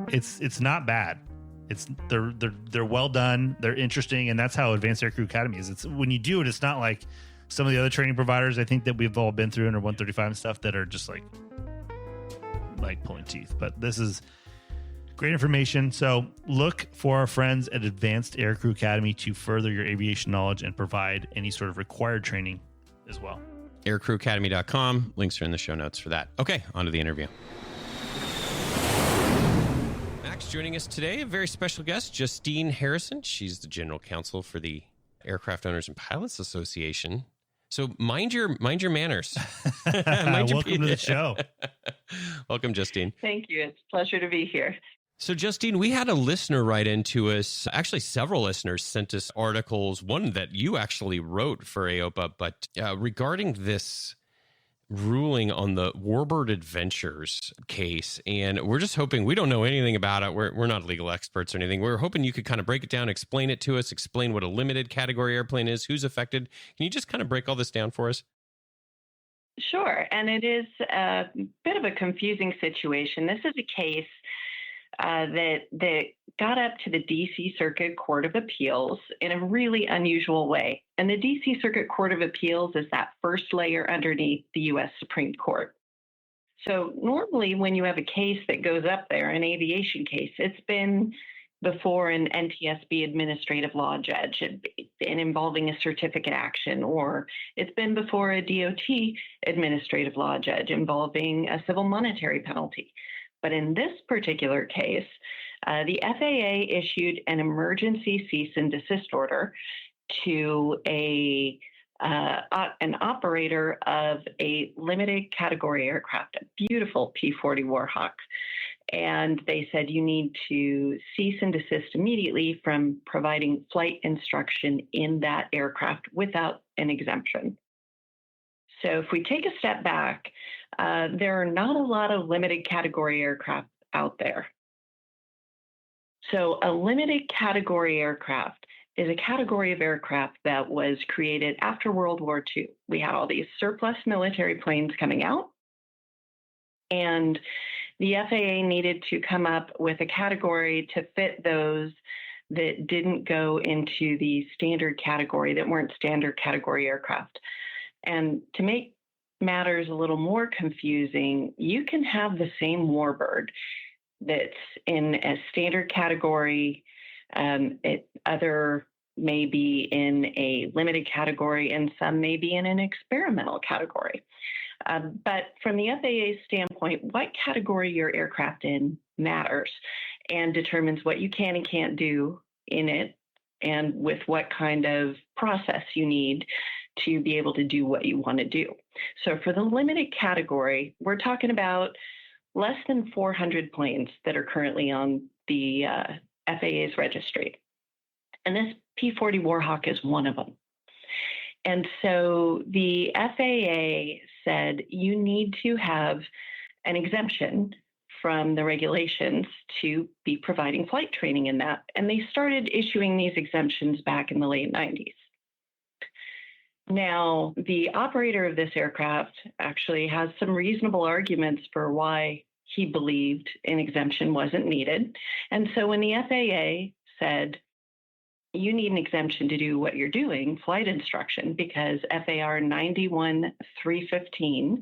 it's not bad. They're well done. They're interesting. And that's how Advanced Aircrew Academy is. It's when you do it, it's not like some of the other training providers I think that we've all been through under 135 and stuff that are just like pulling teeth. But this is great information. So look for our friends at Advanced Aircrew Academy to further your aviation knowledge and provide any sort of required training as well. Aircrewacademy.com. Links are in the show notes for that. Okay, on to the interview. Max joining us today, a very special guest, Justine Harrison. She's the general counsel for the Aircraft Owners and Pilots Association. So mind your manners. Welcome to the show. Welcome, Justine. Thank you. It's a pleasure to be here. So, Justine, we had a listener write into us. Actually, several listeners sent us articles, one that you actually wrote for Aopa, but regarding this ruling on the Warbird Adventures case. And we're just hoping, we don't know anything about it. We're not legal experts or anything. We're hoping you could kind of break it down, explain it to us, explain what a limited category airplane is, who's affected. Can you just kind of break all this down for us? Sure. And it is a bit of a confusing situation. This is a case that got up to the D.C. Circuit Court of Appeals in a really unusual way. And the D.C. Circuit Court of Appeals is that first layer underneath the U.S. Supreme Court. So normally when you have a case that goes up there, an aviation case, it's been before an NTSB administrative law judge and involving a certificate action, or it's been before a DOT administrative law judge involving a civil monetary penalty. But in this particular case, the FAA issued an emergency cease and desist order to an operator of a limited category aircraft, a beautiful P-40 Warhawk. And they said you need to cease and desist immediately from providing flight instruction in that aircraft without an exemption. So if we take a step back, there are not a lot of limited category aircraft out there. So a limited category aircraft is a category of aircraft that was created after World War II. We had all these surplus military planes coming out, and the FAA needed to come up with a category to fit those that didn't go into the standard category, that weren't standard category aircraft. And to make matters a little more confusing, you can have the same Warbird that's in a standard category, other may be in a limited category, and some may be in an experimental category. But from the FAA's standpoint, what category your aircraft in matters and determines what you can and can't do in it, and with what kind of process you need to be able to do what you want to do. So for the limited category, we're talking about less than 400 planes that are currently on the FAA's registry. And this P-40 Warhawk is one of them. And so the FAA said you need to have an exemption from the regulations to be providing flight training in that. And they started issuing these exemptions back in the late 90s. Now, the operator of this aircraft actually has some reasonable arguments for why he believed an exemption wasn't needed. And so when the FAA said, you need an exemption to do what you're doing, flight instruction, because FAR 91-315,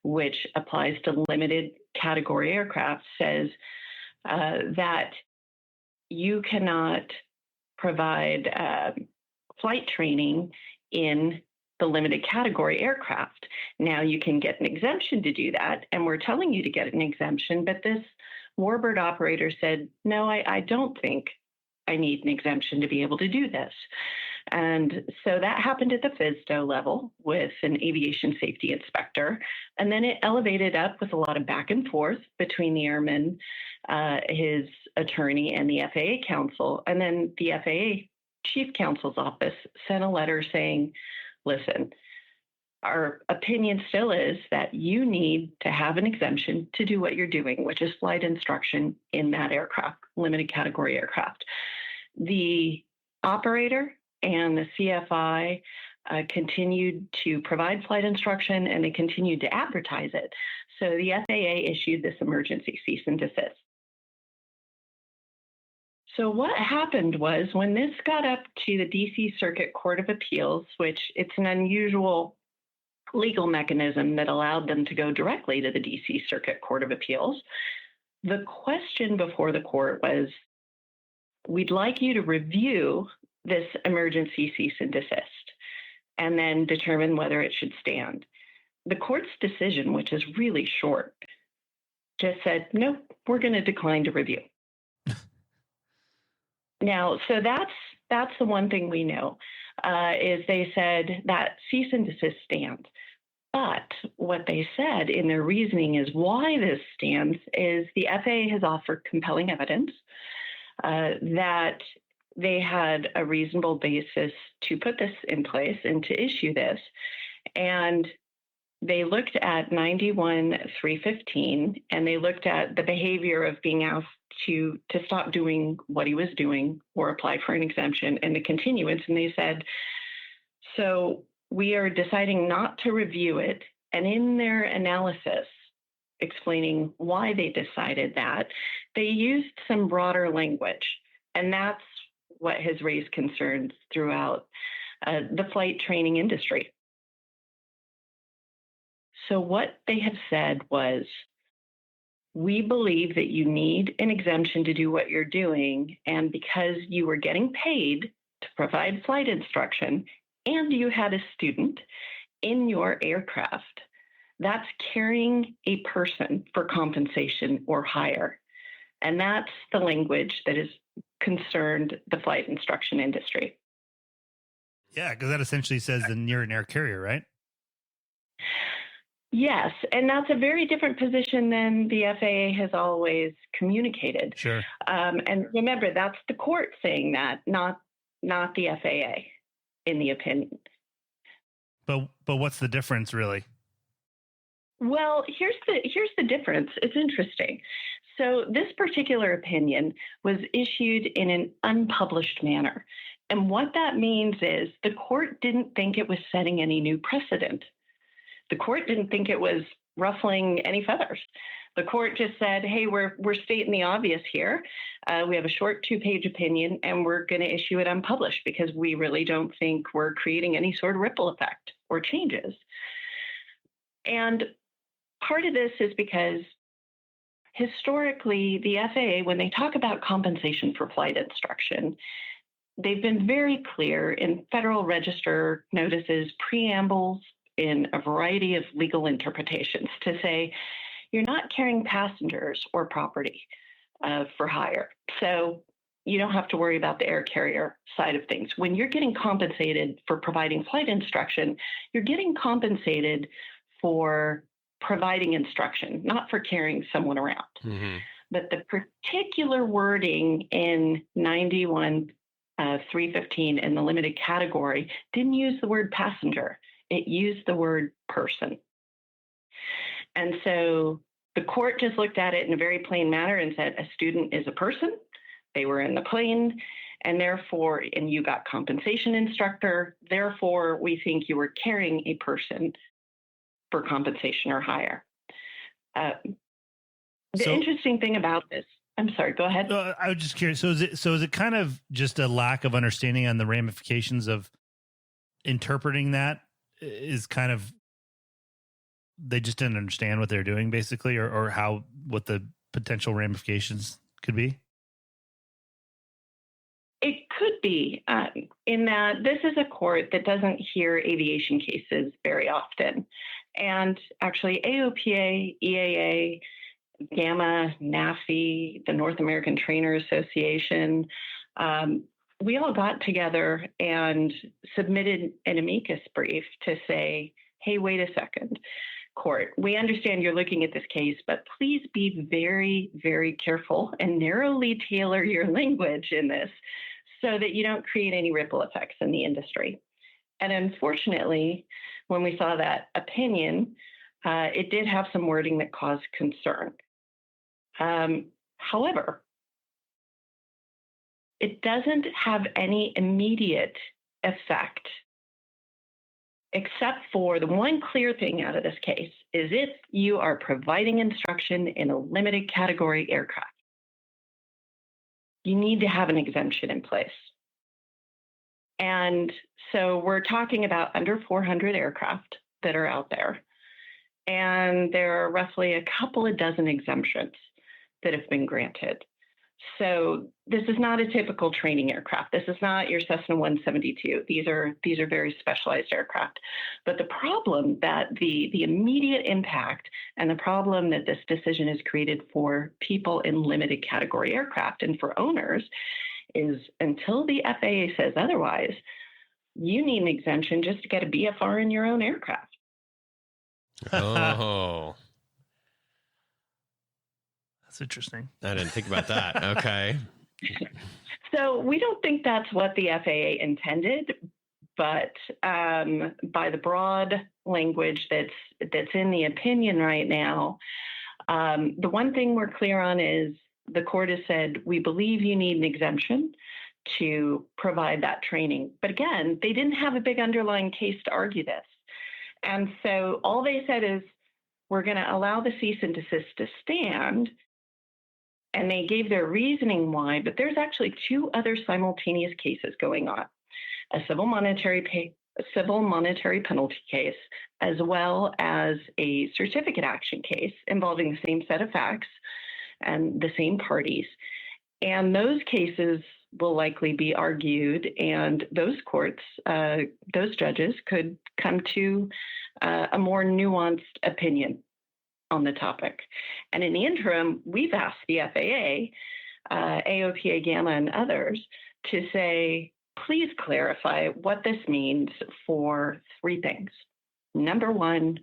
which applies to limited category aircraft, says that you cannot provide flight training in the limited category aircraft. Now you can get an exemption to do that, and we're telling you to get an exemption, but this Warbird operator said, no, I don't think I need an exemption to be able to do this. And so that happened at the FSDO level with an aviation safety inspector. And then it elevated up with a lot of back and forth between the airman, his attorney, and the FAA counsel. And then the FAA chief counsel's office sent a letter saying, listen, our opinion still is that you need to have an exemption to do what you're doing, which is flight instruction in that aircraft, limited category aircraft. The operator and the CFI continued to provide flight instruction, and they continued to advertise it. So the FAA issued this emergency cease and desist. So what happened was when this got up to the DC Circuit Court of Appeals, which it's an unusual legal mechanism that allowed them to go directly to the DC Circuit Court of Appeals, the question before the court was, we'd like you to review this emergency cease and desist and then determine whether it should stand. The court's decision, which is really short, just said, no, we're going to decline to review. Now, so that's the one thing we know, is they said that cease and desist stands. But what they said in their reasoning is why this stands is the FAA has offered compelling evidence that they had a reasonable basis to put this in place and to issue this. And they looked at 91-315, and they looked at the behavior of being asked to stop doing what he was doing or apply for an exemption and the continuance. And they said, so we are deciding not to review it. And in their analysis, explaining why they decided that, they used some broader language. And that's what has raised concerns throughout the flight training industry. So what they have said was, we believe that you need an exemption to do what you're doing, and because you were getting paid to provide flight instruction and you had a student in your aircraft, that's carrying a person for compensation or hire. And that's the language that has concerned the flight instruction industry. Yeah, because that essentially says that you're an air carrier, right? Yes, and that's a very different position than the FAA has always communicated. Sure. And remember, that's the court saying that, not the FAA, in the opinion. But what's the difference, really? Well, here's the difference. It's interesting. So this particular opinion was issued in an unpublished manner. And what that means is the court didn't think it was setting any new precedent. The court didn't think it was ruffling any feathers. The court just said, hey, we're stating the obvious here. We have a short 2-page opinion, and we're going to issue it unpublished because we really don't think we're creating any sort of ripple effect or changes. And part of this is because historically, the FAA, when they talk about compensation for flight instruction, they've been very clear in Federal Register notices, preambles, in a variety of legal interpretations to say, you're not carrying passengers or property for hire. So you don't have to worry about the air carrier side of things. When you're getting compensated for providing flight instruction, you're getting compensated for providing instruction, not for carrying someone around. Mm-hmm. But the particular wording in 91-315 in the limited category didn't use the word passenger. It used the word person. And so the court just looked at it in a very plain manner and said, a student is a person. They were in the plane, and therefore, and you got compensation instructor. Therefore, we think you were carrying a person for compensation or hire. The interesting thing about this, I'm sorry, go ahead. I was just curious. So is it kind of just a lack of understanding on the ramifications of interpreting that is kind of, they just didn't understand what they're doing basically, or what the potential ramifications could be? It could be, in that this is a court that doesn't hear aviation cases very often. And actually AOPA, EAA, GAMA, NAFI, the North American Trainer Association, we all got together and submitted an amicus brief to say, hey, wait a second, court, we understand you're looking at this case, but please be very, very careful and narrowly tailor your language in this so that you don't create any ripple effects in the industry. And unfortunately, when we saw that opinion, it did have some wording that caused concern. However, it doesn't have any immediate effect, except for the one clear thing out of this case is if you are providing instruction in a limited category aircraft, you need to have an exemption in place. And so we're talking about under 400 aircraft that are out there. And there are roughly a couple of dozen exemptions that have been granted. So this is not a typical training aircraft. This is not your Cessna 172. These are very specialized aircraft. But the problem that the immediate impact and the problem that this decision has created for people in limited category aircraft and for owners is until the FAA says otherwise, you need an exemption just to get a BFR in your own aircraft. Oh. That's interesting. I didn't think about that. Okay. So we don't think that's what the FAA intended, but by the broad language that's in the opinion right now, the one thing we're clear on is the court has said, we believe you need an exemption to provide that training. But again, they didn't have a big underlying case to argue this. And so all they said is, we're going to allow the cease and desist to stand. And they gave their reasoning why, but there's actually two other simultaneous cases going on, a civil monetary penalty case, as well as a certificate action case involving the same set of facts and the same parties. And those cases will likely be argued, and those courts, those judges could come to a more nuanced opinion on the topic. And in the interim, we've asked the FAA, AOPA, GAMA, and others to say, please clarify what this means for three things. Number one,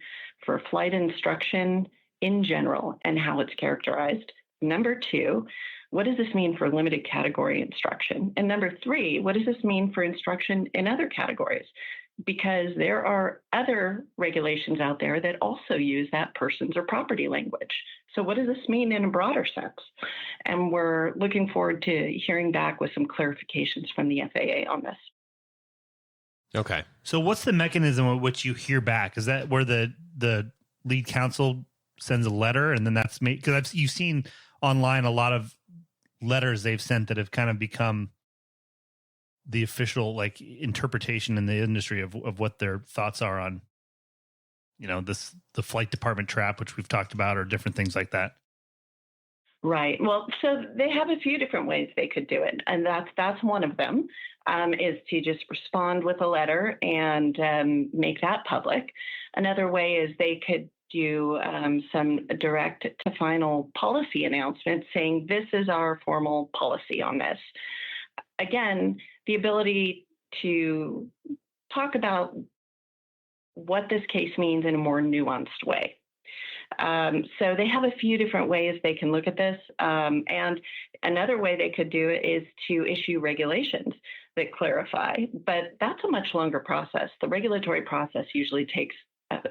for flight instruction in general and how it's characterized. Number two, what does this mean for limited category instruction? And number three, what does this mean for instruction in other categories? Because there are other regulations out there that also use that persons or property language. So what does this mean in a broader sense? And we're looking forward to hearing back with some clarifications from the FAA on this. Okay. So what's the mechanism of which you hear back? Is that where the lead counsel sends a letter and then that's made? Because you've seen online a lot of letters they've sent that have kind of become the official like interpretation in the industry of what their thoughts are on, you know, the flight department trap, which we've talked about, or different things like that. Right. Well, so they have a few different ways they could do it. And that's one of them, is to just respond with a letter and make that public. Another way is they could do some direct to final policy announcements saying, this is our formal policy on this. Again, the ability to talk about what this case means in a more nuanced way. So they have a few different ways they can look at this. And another way they could do it is to issue regulations that clarify, but that's a much longer process. The regulatory process usually takes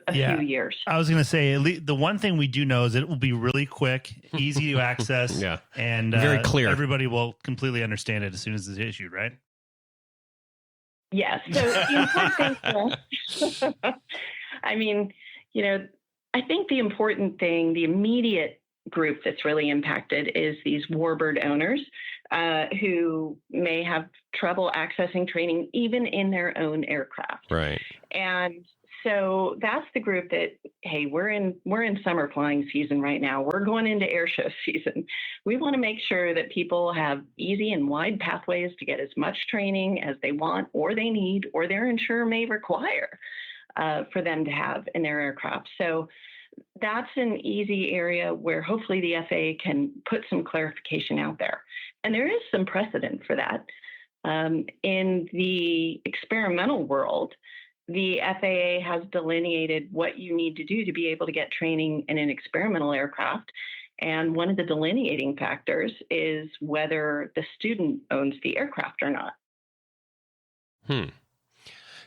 a few years. I was going to say, the one thing we do know is it will be really quick, easy to access, and very clear. Everybody will completely understand it as soon as it's issued, right? Yes. So the important thing, I mean, you know, I think the important thing, the immediate group that's really impacted is these Warbird owners who may have trouble accessing training even in their own aircraft. Right. And so that's the group that, hey, we're in summer flying season right now. We're going into air show season. We want to make sure that people have easy and wide pathways to get as much training as they want or they need or their insurer may require for them to have in their aircraft. So that's an easy area where hopefully the FAA can put some clarification out there. And there is some precedent for that. In the experimental world, the FAA has delineated what you need to do to be able to get training in an experimental aircraft. And one of the delineating factors is whether the student owns the aircraft or not.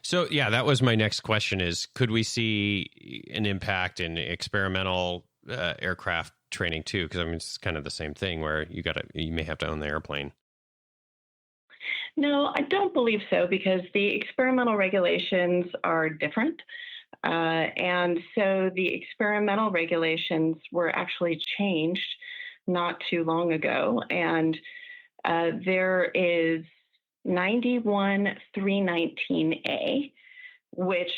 So, yeah, that was my next question is, could we see an impact in experimental aircraft training too? Because, I mean, it's kind of the same thing where you may have to own the airplane. No, I don't believe so, because the experimental regulations are different. And so the experimental regulations were actually changed not too long ago. And there is 91-319A, which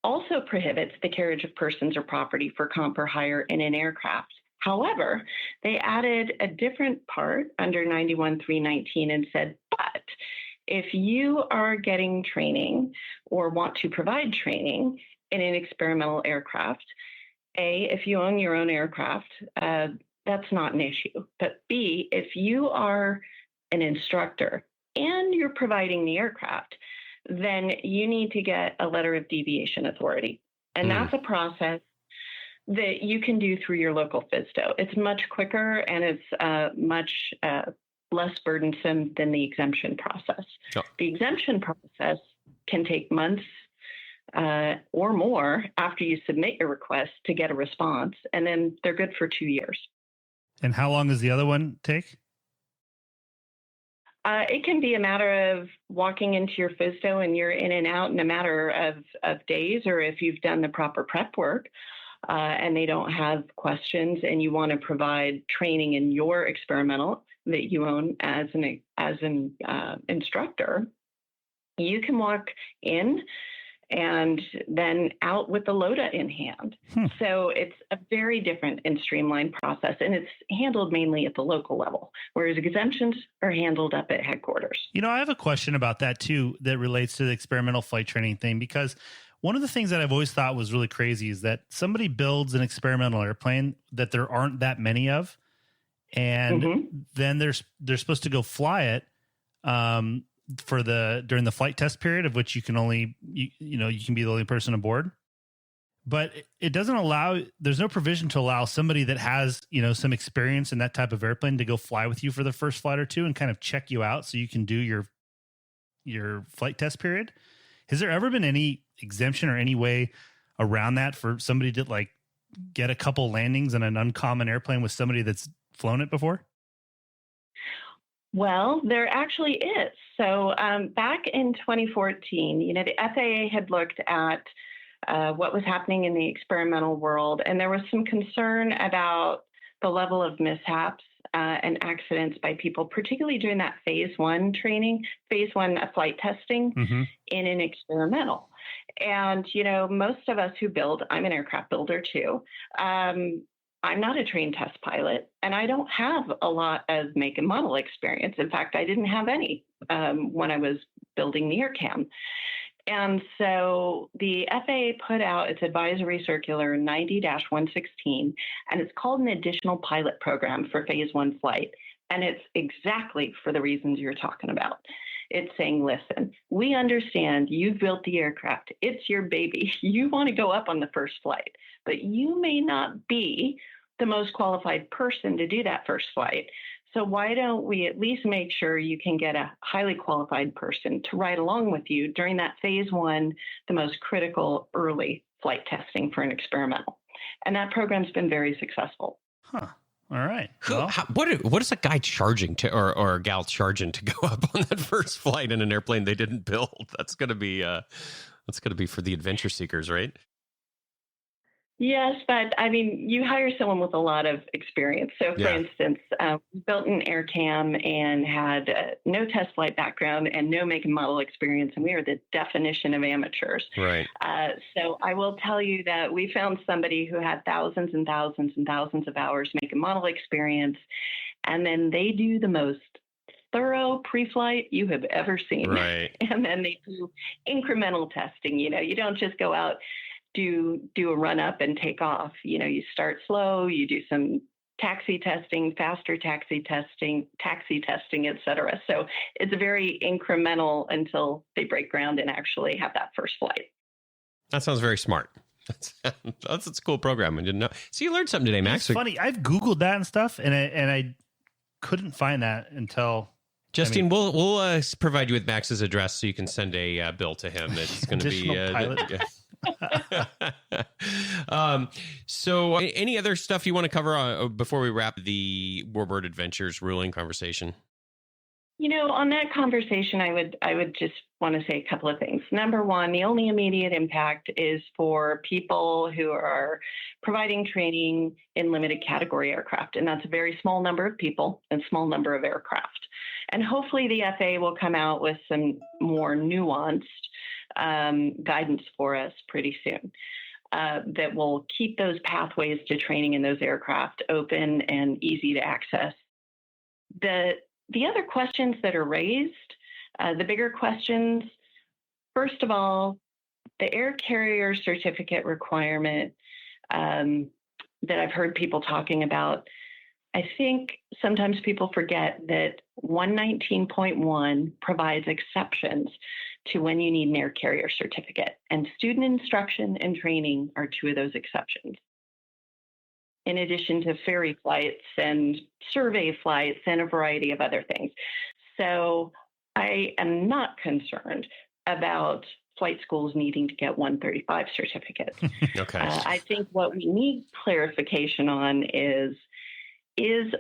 also prohibits the carriage of persons or property for comp or hire in an aircraft. However, they added a different part under 91-319 and said, but if you are getting training or want to provide training in an experimental aircraft, A, if you own your own aircraft, that's not an issue. But B, if you are an instructor and you're providing the aircraft, then you need to get a letter of deviation authority. And that's a process that you can do through your local FSDO. It's much quicker and it's much less burdensome than the exemption process. Oh. The exemption process can take months or more after you submit your request to get a response, and then they're good for 2 years. And how long does the other one take? It can be a matter of walking into your FSDO and you're in and out in a matter of days, or if you've done the proper prep work and they don't have questions and you want to provide training in your experimental that you own as an instructor, you can walk in and then out with the LODA in hand. So it's a very different and streamlined process, and it's handled mainly at the local level, whereas exemptions are handled up at headquarters. You know, I have a question about that too that relates to the experimental flight training thing, because one of the things that I've always thought was really crazy is that somebody builds an experimental airplane that there aren't that many of, and then they're supposed to go fly it during the flight test period, of which you can only you can be the only person aboard. But it doesn't allow, there's no provision to allow somebody that has, some experience in that type of airplane to go fly with you for the first flight or two and kind of check you out so you can do your flight test period. Has there ever been any exemption or any way around that for somebody to like get a couple landings in an uncommon airplane with somebody that's flown it before? Well, there actually is. So back in 2014, the FAA had looked at what was happening in the experimental world, and there was some concern about the level of mishaps and accidents by people, particularly during that phase one training, phase one flight testing in an experimental. And, most of us who build, I'm an aircraft builder too, I'm not a trained test pilot, and I don't have a lot of make and model experience. In fact, I didn't have any when I was building the AirCam. And so the FAA put out its advisory circular 90-116, and it's called an additional pilot program for phase one flight. And it's exactly for the reasons you're talking about. It's saying, listen, we understand you've built the aircraft. It's your baby. You want to go up on the first flight, but you may not be the most qualified person to do that first flight. So why don't we at least make sure you can get a highly qualified person to ride along with you during that phase one, the most critical early flight testing for an experimental. And that program's been very successful. Huh. All right. What is a guy charging to, or a gal charging to go up on that first flight in an airplane they didn't build? That's going to be for the adventure seekers, right? Yes, but I mean, you hire someone with a lot of experience. So, for instance, we built an air cam and had no test flight background and no make and model experience, and we are the definition of amateurs. Right. So, I will tell you that we found somebody who had thousands and thousands and thousands of hours make and model experience, and then they do the most thorough pre-flight you have ever seen. Right. And then they do incremental testing. You don't just go out, do a run up and take off. You start slow, you do some taxi testing, faster taxi testing, et cetera. So it's very incremental until they break ground and actually have that first flight. That sounds very smart. That's a cool program. I didn't know. So you learned something today, Max. It's funny. I've Googled that and stuff, and I couldn't find that until Justine, we'll provide you with Max's address so you can send a bill to him. It's going to be so any other stuff you want to cover before we wrap the Warbird Adventures ruling conversation? On that conversation, I would just want to say a couple of things. Number one, the only immediate impact is for people who are providing training in limited category aircraft. And that's a very small number of people and small number of aircraft. And hopefully the FAA will come out with some more nuanced guidance for us pretty soon that will keep those pathways to training in those aircraft open and easy to access. The other questions that are raised, the bigger questions, first of all, the air carrier certificate requirement that I've heard people talking about, I think sometimes people forget that 119.1 provides exceptions to when you need an air carrier certificate, and student instruction and training are two of those exceptions, in addition to ferry flights and survey flights and a variety of other things. So I am not concerned about flight schools needing to get 135 certificates. Okay. I think what we need clarification on is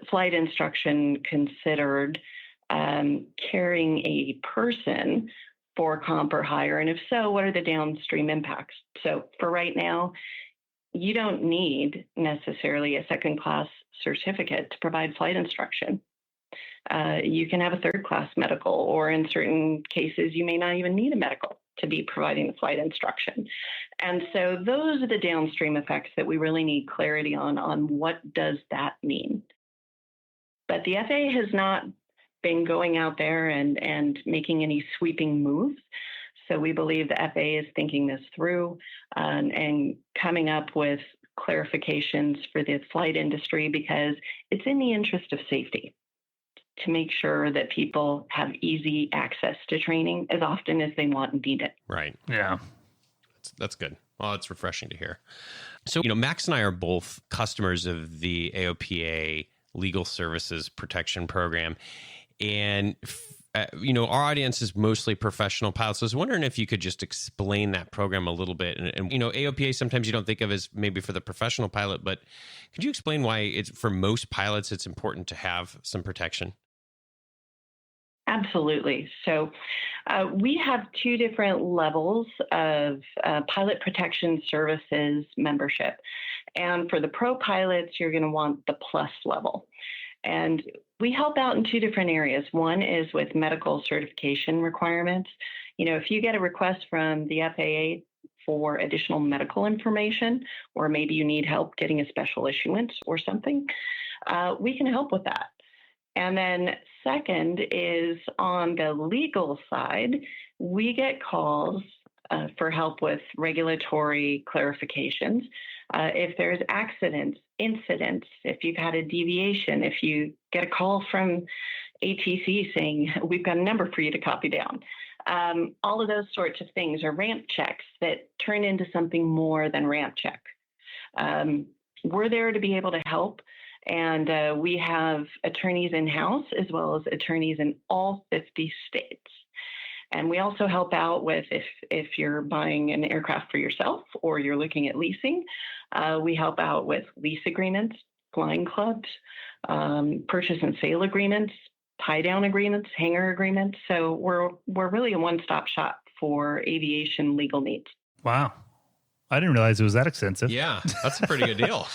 flight instruction considered carrying a person for comp or hire? And if so, what are the downstream impacts? So for right now, you don't need necessarily a second class certificate to provide flight instruction. You can have a third class medical, or in certain cases, you may not even need a medical to be providing the flight instruction. And so those are the downstream effects that we really need clarity on what does that mean. But the FAA has not been going out there and making any sweeping moves. So we believe the FAA is thinking this through and coming up with clarifications for the flight industry, because it's in the interest of safety to make sure that people have easy access to training as often as they want and need it. Right. Yeah. That's good. Well, it's refreshing to hear. So, Max and I are both customers of the AOPA Legal Services Protection Program. And, our audience is mostly professional pilots. So I was wondering if you could just explain that program a little bit. And AOPA, sometimes you don't think of as maybe for the professional pilot, but could you explain why it's for most pilots, it's important to have some protection? Absolutely. So we have two different levels of pilot protection services membership. And for the pro pilots, you're going to want the plus level. And we help out in two different areas. One is with medical certification requirements. If you get a request from the FAA for additional medical information, or maybe you need help getting a special issuance or something, we can help with that. And then second is on the legal side, we get calls for help with regulatory clarifications. If there's accidents, incidents, if you've had a deviation, if you get a call from ATC saying, we've got a number for you to copy down. All of those sorts of things are ramp checks that turn into something more than ramp check. We're there to be able to help. And we have attorneys in-house as well as attorneys in all 50 states. And we also help out with if you're buying an aircraft for yourself or you're looking at leasing, we help out with lease agreements, flying clubs, purchase and sale agreements, tie-down agreements, hangar agreements. So we're really a one-stop shop for aviation legal needs. Wow. I didn't realize it was that extensive. Yeah, that's a pretty good deal.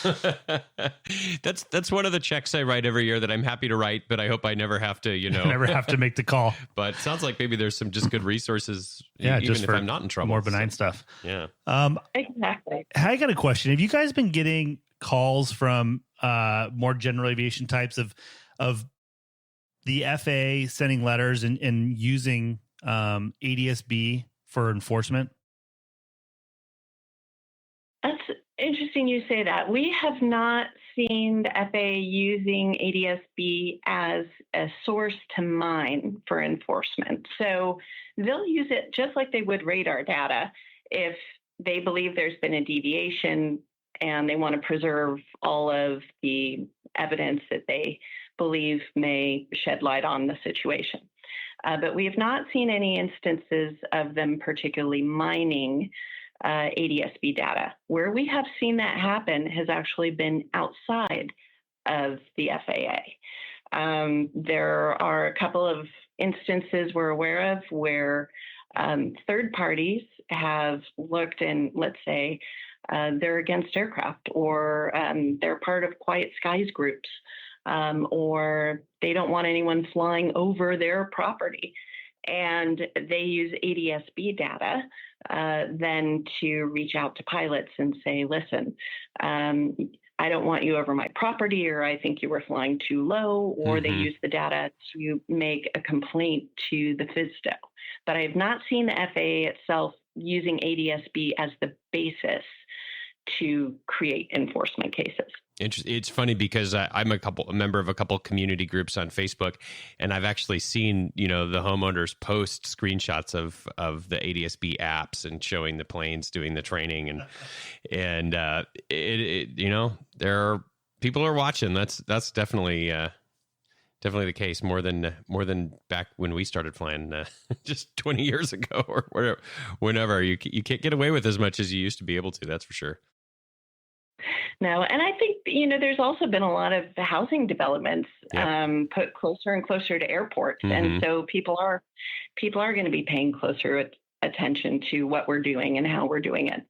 That's one of the checks I write every year that I'm happy to write, but I hope I never have to, never have to make the call. But it sounds like maybe there's some just good resources, Yeah, even just if for I'm not in trouble. more benign stuff. Yeah. Exactly. I got a question. Have you guys been getting calls from more general aviation types of the FAA sending letters and using ADSB for enforcement? That's interesting you say that. We have not seen the FAA using ADSB as a source to mine for enforcement. So they'll use it just like they would radar data if they believe there's been a deviation and they want to preserve all of the evidence that they believe may shed light on the situation. But we have not seen any instances of them particularly mining ADSB data. Where we have seen that happen has actually been outside of the FAA. There are a couple of instances we're aware of where third parties have looked and, let's say, they're against aircraft, or they're part of quiet skies groups, or they don't want anyone flying over their property. And they use ADSB data then to reach out to pilots and say, listen, I don't want you over my property, or I think you were flying too low, or they use the data to make a complaint to the FSDO. But I have not seen the FAA itself using ADSB as the basis to create enforcement cases. It's funny because I'm a member of a couple community groups on Facebook, and I've actually seen, the homeowners post screenshots of the ADSB apps and showing the planes doing the training, and there are people are watching. That's definitely the case more than back when we started flying just 20 years ago or whatever. Whenever you can't get away with as much as you used to be able to. That's for sure. No, and I think, there's also been a lot of housing developments put closer and closer to airports. And so people are going to be paying closer attention to what we're doing and how we're doing it.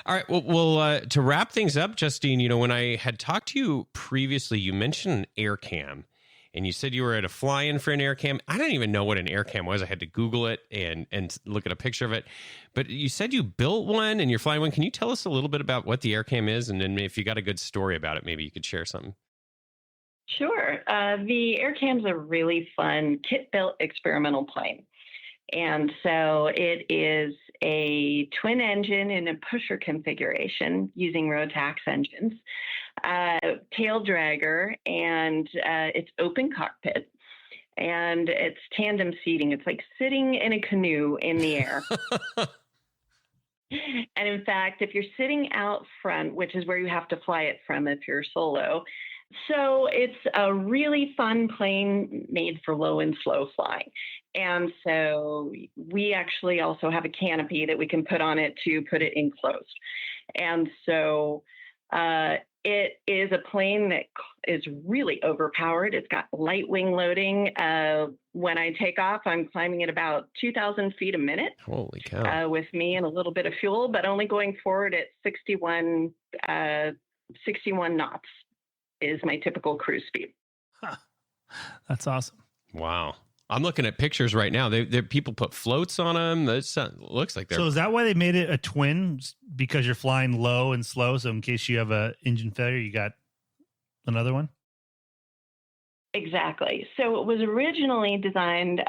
All right. Well, to wrap things up, Justine, when I had talked to you previously, you mentioned an air cam. And you said you were at a fly-in for an air cam. I didn't even know what an air cam was. I had to Google it and look at a picture of it. But you said you built one and you're flying one. Can you tell us a little bit about what the air cam is? And then if you got a good story about it, maybe you could share something. Sure. The air cam's a really fun kit-built experimental plane. And so it is a twin engine in a pusher configuration using Rotax engines, tail dragger, and it's open cockpit, and it's tandem seating. It's like sitting in a canoe in the air. And in fact, if you're sitting out front, which is where you have to fly it from if you're solo, so it's a really fun plane made for low and slow flying. And so we actually also have a canopy that we can put on it to put it enclosed. And so it is a plane that is really overpowered. It's got light wing loading. When I take off, I'm climbing at about 2,000 feet a minute. Holy cow. With me and a little bit of fuel, but only going forward at 61 knots is my typical cruise speed. Huh. That's awesome. Wow. I'm looking at pictures right now. They people put floats on them. It looks like they're... So is that why they made it a twin? Because you're flying low and slow, so in case you have a engine failure, you got another one? Exactly. So it was originally designed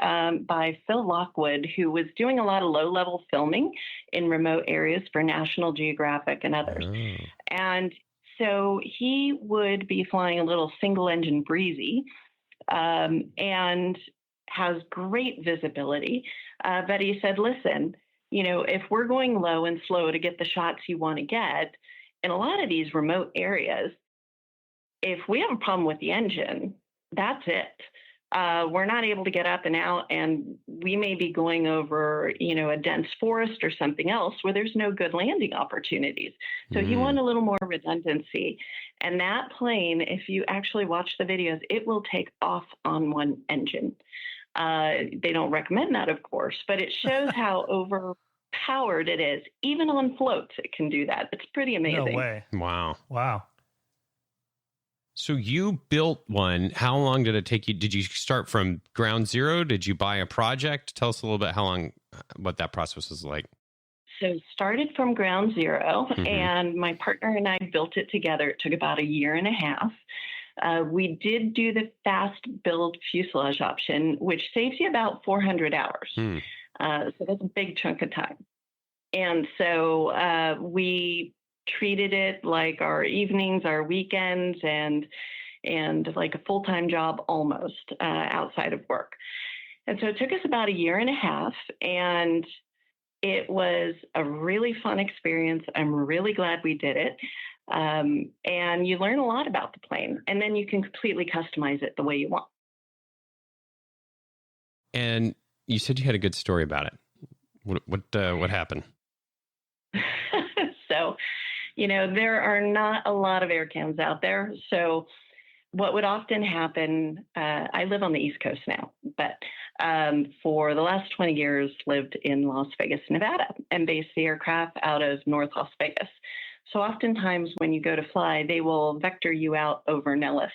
by Phil Lockwood, who was doing a lot of low-level filming in remote areas for National Geographic and others. Oh. And so he would be flying a little single-engine Breezy and has great visibility. But he said, listen, if we're going low and slow to get the shots you want to get, in a lot of these remote areas, if we have a problem with the engine, that's it. We're not able to get up and out, and we may be going over, a dense forest or something else where there's no good landing opportunities. So he wanted a little more redundancy. And that plane, if you actually watch the videos, it will take off on one engine. They don't recommend that, of course, but it shows how powered it is. Even on floats, it can do that. It's pretty amazing. No way. Wow. So you built one. How long did it take you? Did you start from ground zero? Did you buy a project? Tell us a little bit what that process was like. So started from ground zero, and my partner and I built it together. It took about a year and a half. We did do the fast build fuselage option, which saves you about 400 hours. So that's a big chunk of time. And so we treated it like our evenings, our weekends, and like a full-time job almost outside of work. And so it took us about a year and a half, and it was a really fun experience. I'm really glad we did it. And you learn a lot about the plane, and then you can completely customize it the way you want. And you said you had a good story about it. What happened? So, there are not a lot of air cams out there. So what would often happen, I live on the East Coast now, but for the last 20 years lived in Las Vegas, Nevada, and based the aircraft out of North Las Vegas. So oftentimes when you go to fly, they will vector you out over Nellis.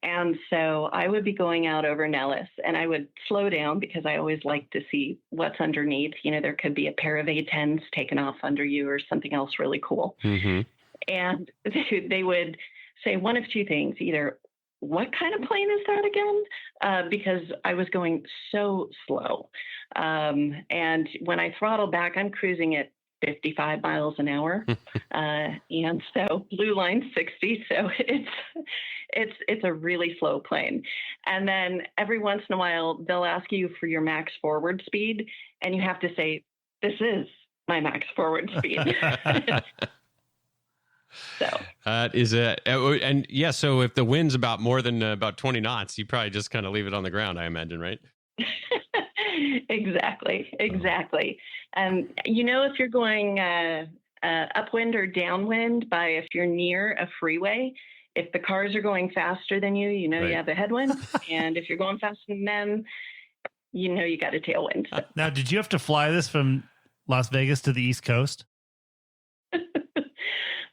And so I would be going out over Nellis, and I would slow down because I always like to see what's underneath. There could be a pair of A-10s taken off under you or something else really cool. And they would say one of two things: either what kind of plane is that again? Because I was going so slow. And when I throttle back, I'm cruising at 55 miles an hour. And so blue line 60. So it's a really slow plane. And then every once in a while, they'll ask you for your max forward speed, and you have to say, this is my max forward speed. So is it, and yeah. So if the wind's about more than about 20 knots, you probably just kind of leave it on the ground, I imagine, right? Exactly. And if you're going upwind or downwind, if you're near a freeway, if the cars are going faster than you, right, you have a headwind. And if you're going faster than them, you got a tailwind. So. Now, did you have to fly this from Las Vegas to the East Coast?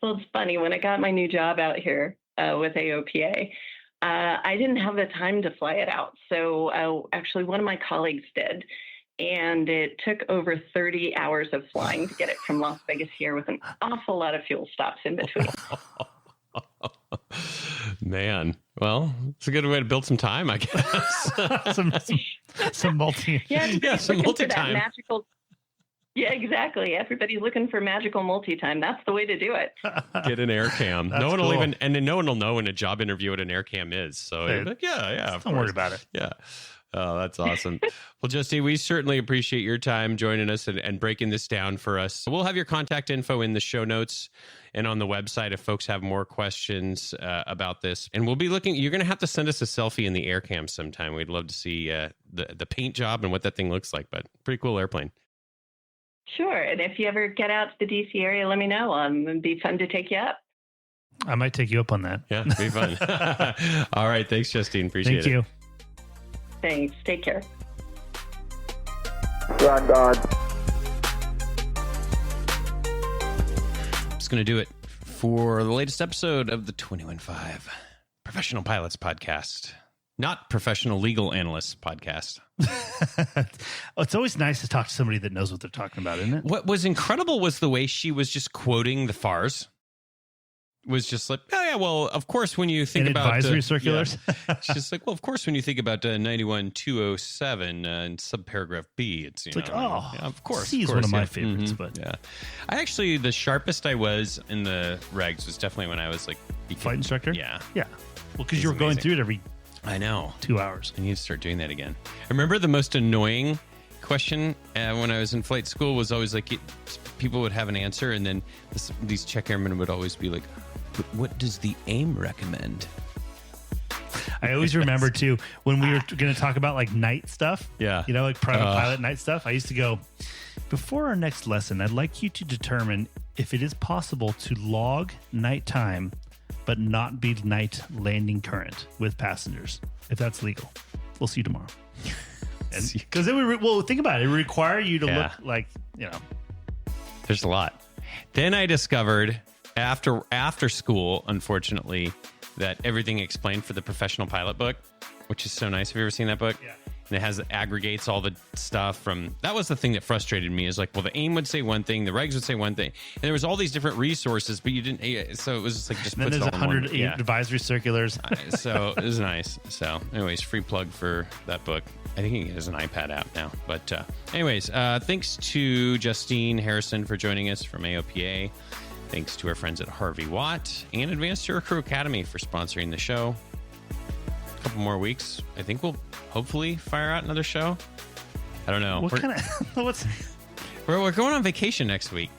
Well, it's funny. When I got my new job out here with AOPA, I didn't have the time to fly it out. So actually, one of my colleagues did. And it took over 30 hours of flying to get it from Las Vegas here, with an awful lot of fuel stops in between. Man, well, it's a good way to build some time, I guess. some multi. Some multi-time. Magical. Yeah, exactly. Everybody's looking for magical multi-time. That's the way to do it. Get an air cam. No one will even, and then no one will know in a job interview what an air cam is. So you're like, yeah. Don't worry about it. Yeah. Oh, that's awesome. Well, Justine, we certainly appreciate your time joining us and breaking this down for us. We'll have your contact info in the show notes and on the website if folks have more questions about this. And we'll be looking, you're going to have to send us a selfie in the air cam sometime. We'd love to see the paint job and what that thing looks like, but pretty cool airplane. Sure. And if you ever get out to the DC area, let me know. It'd be fun to take you up. I might take you up on that. Yeah, it'd be fun. All right. Thanks, Justine. Appreciate it. Thank you. Thanks. Take care. Run on. That's going to do it for the latest episode of the 21.5 Professional Pilots Podcast. Not Professional Legal Analysts Podcast. It's always nice to talk to somebody that knows what they're talking about, isn't it? What was incredible was the way she was just quoting the FARs. Was just like, oh yeah, well, of course, when you think about advisory circulars, she's just like, well, of course, when you think about 91-207 and subparagraph B, it's like, yeah, of course, C is one of my favorites. Mm-hmm. But yeah, I actually the sharpest I was in the regs was definitely when I was like flight instructor. Yeah. Well, because you were going through it every 2 hours. I need to start doing that again. I remember the most annoying question when I was in flight school was always like people would have an answer, and then these check airmen would always be like, what does the AIM recommend? I always remember too when we were going to talk about like night stuff. Yeah. Like private pilot night stuff. I used to go, before our next lesson, I'd like you to determine if it is possible to log nighttime, but not be night landing current with passengers. If that's legal, we'll see you tomorrow. Because it would, think about it. It would require you to look like, There's a lot. Then I discovered after school, unfortunately, that Everything Explained for the Professional Pilot book, which is so nice. Have you ever seen that book? Yeah. And it aggregates all the stuff from, that was the thing that frustrated me, is like, well, the AIM would say one thing, the regs would say one thing, and there was all these different resources, but you didn't, so it was just like, just And then puts there's it all in 100 one. Yeah. advisory circulars. So it was nice. So anyways, free plug for that book. I think it has an iPad app now. But anyways, thanks to Justine Harrison for joining us from AOPA. Thanks to our friends at Harvey Watt and Advanced Aircrew Academy for sponsoring the show. A couple more weeks. I think we'll hopefully fire out another show. I don't know. We're going on vacation next week.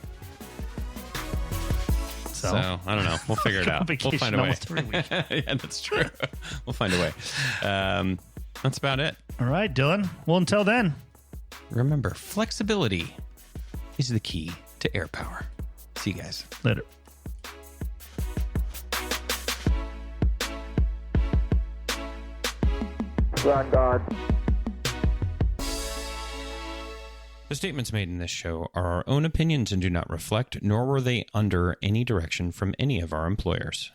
So I don't know. We'll figure it out. We'll find a way. Every week. Yeah, that's true. We'll find a way. That's about it. All right, Dylan. Well, until then. Remember, flexibility is the key to air power. See you guys. Later. Vanguard. The statements made in this show are our own opinions and do not reflect, nor were they under any direction from any of our employers.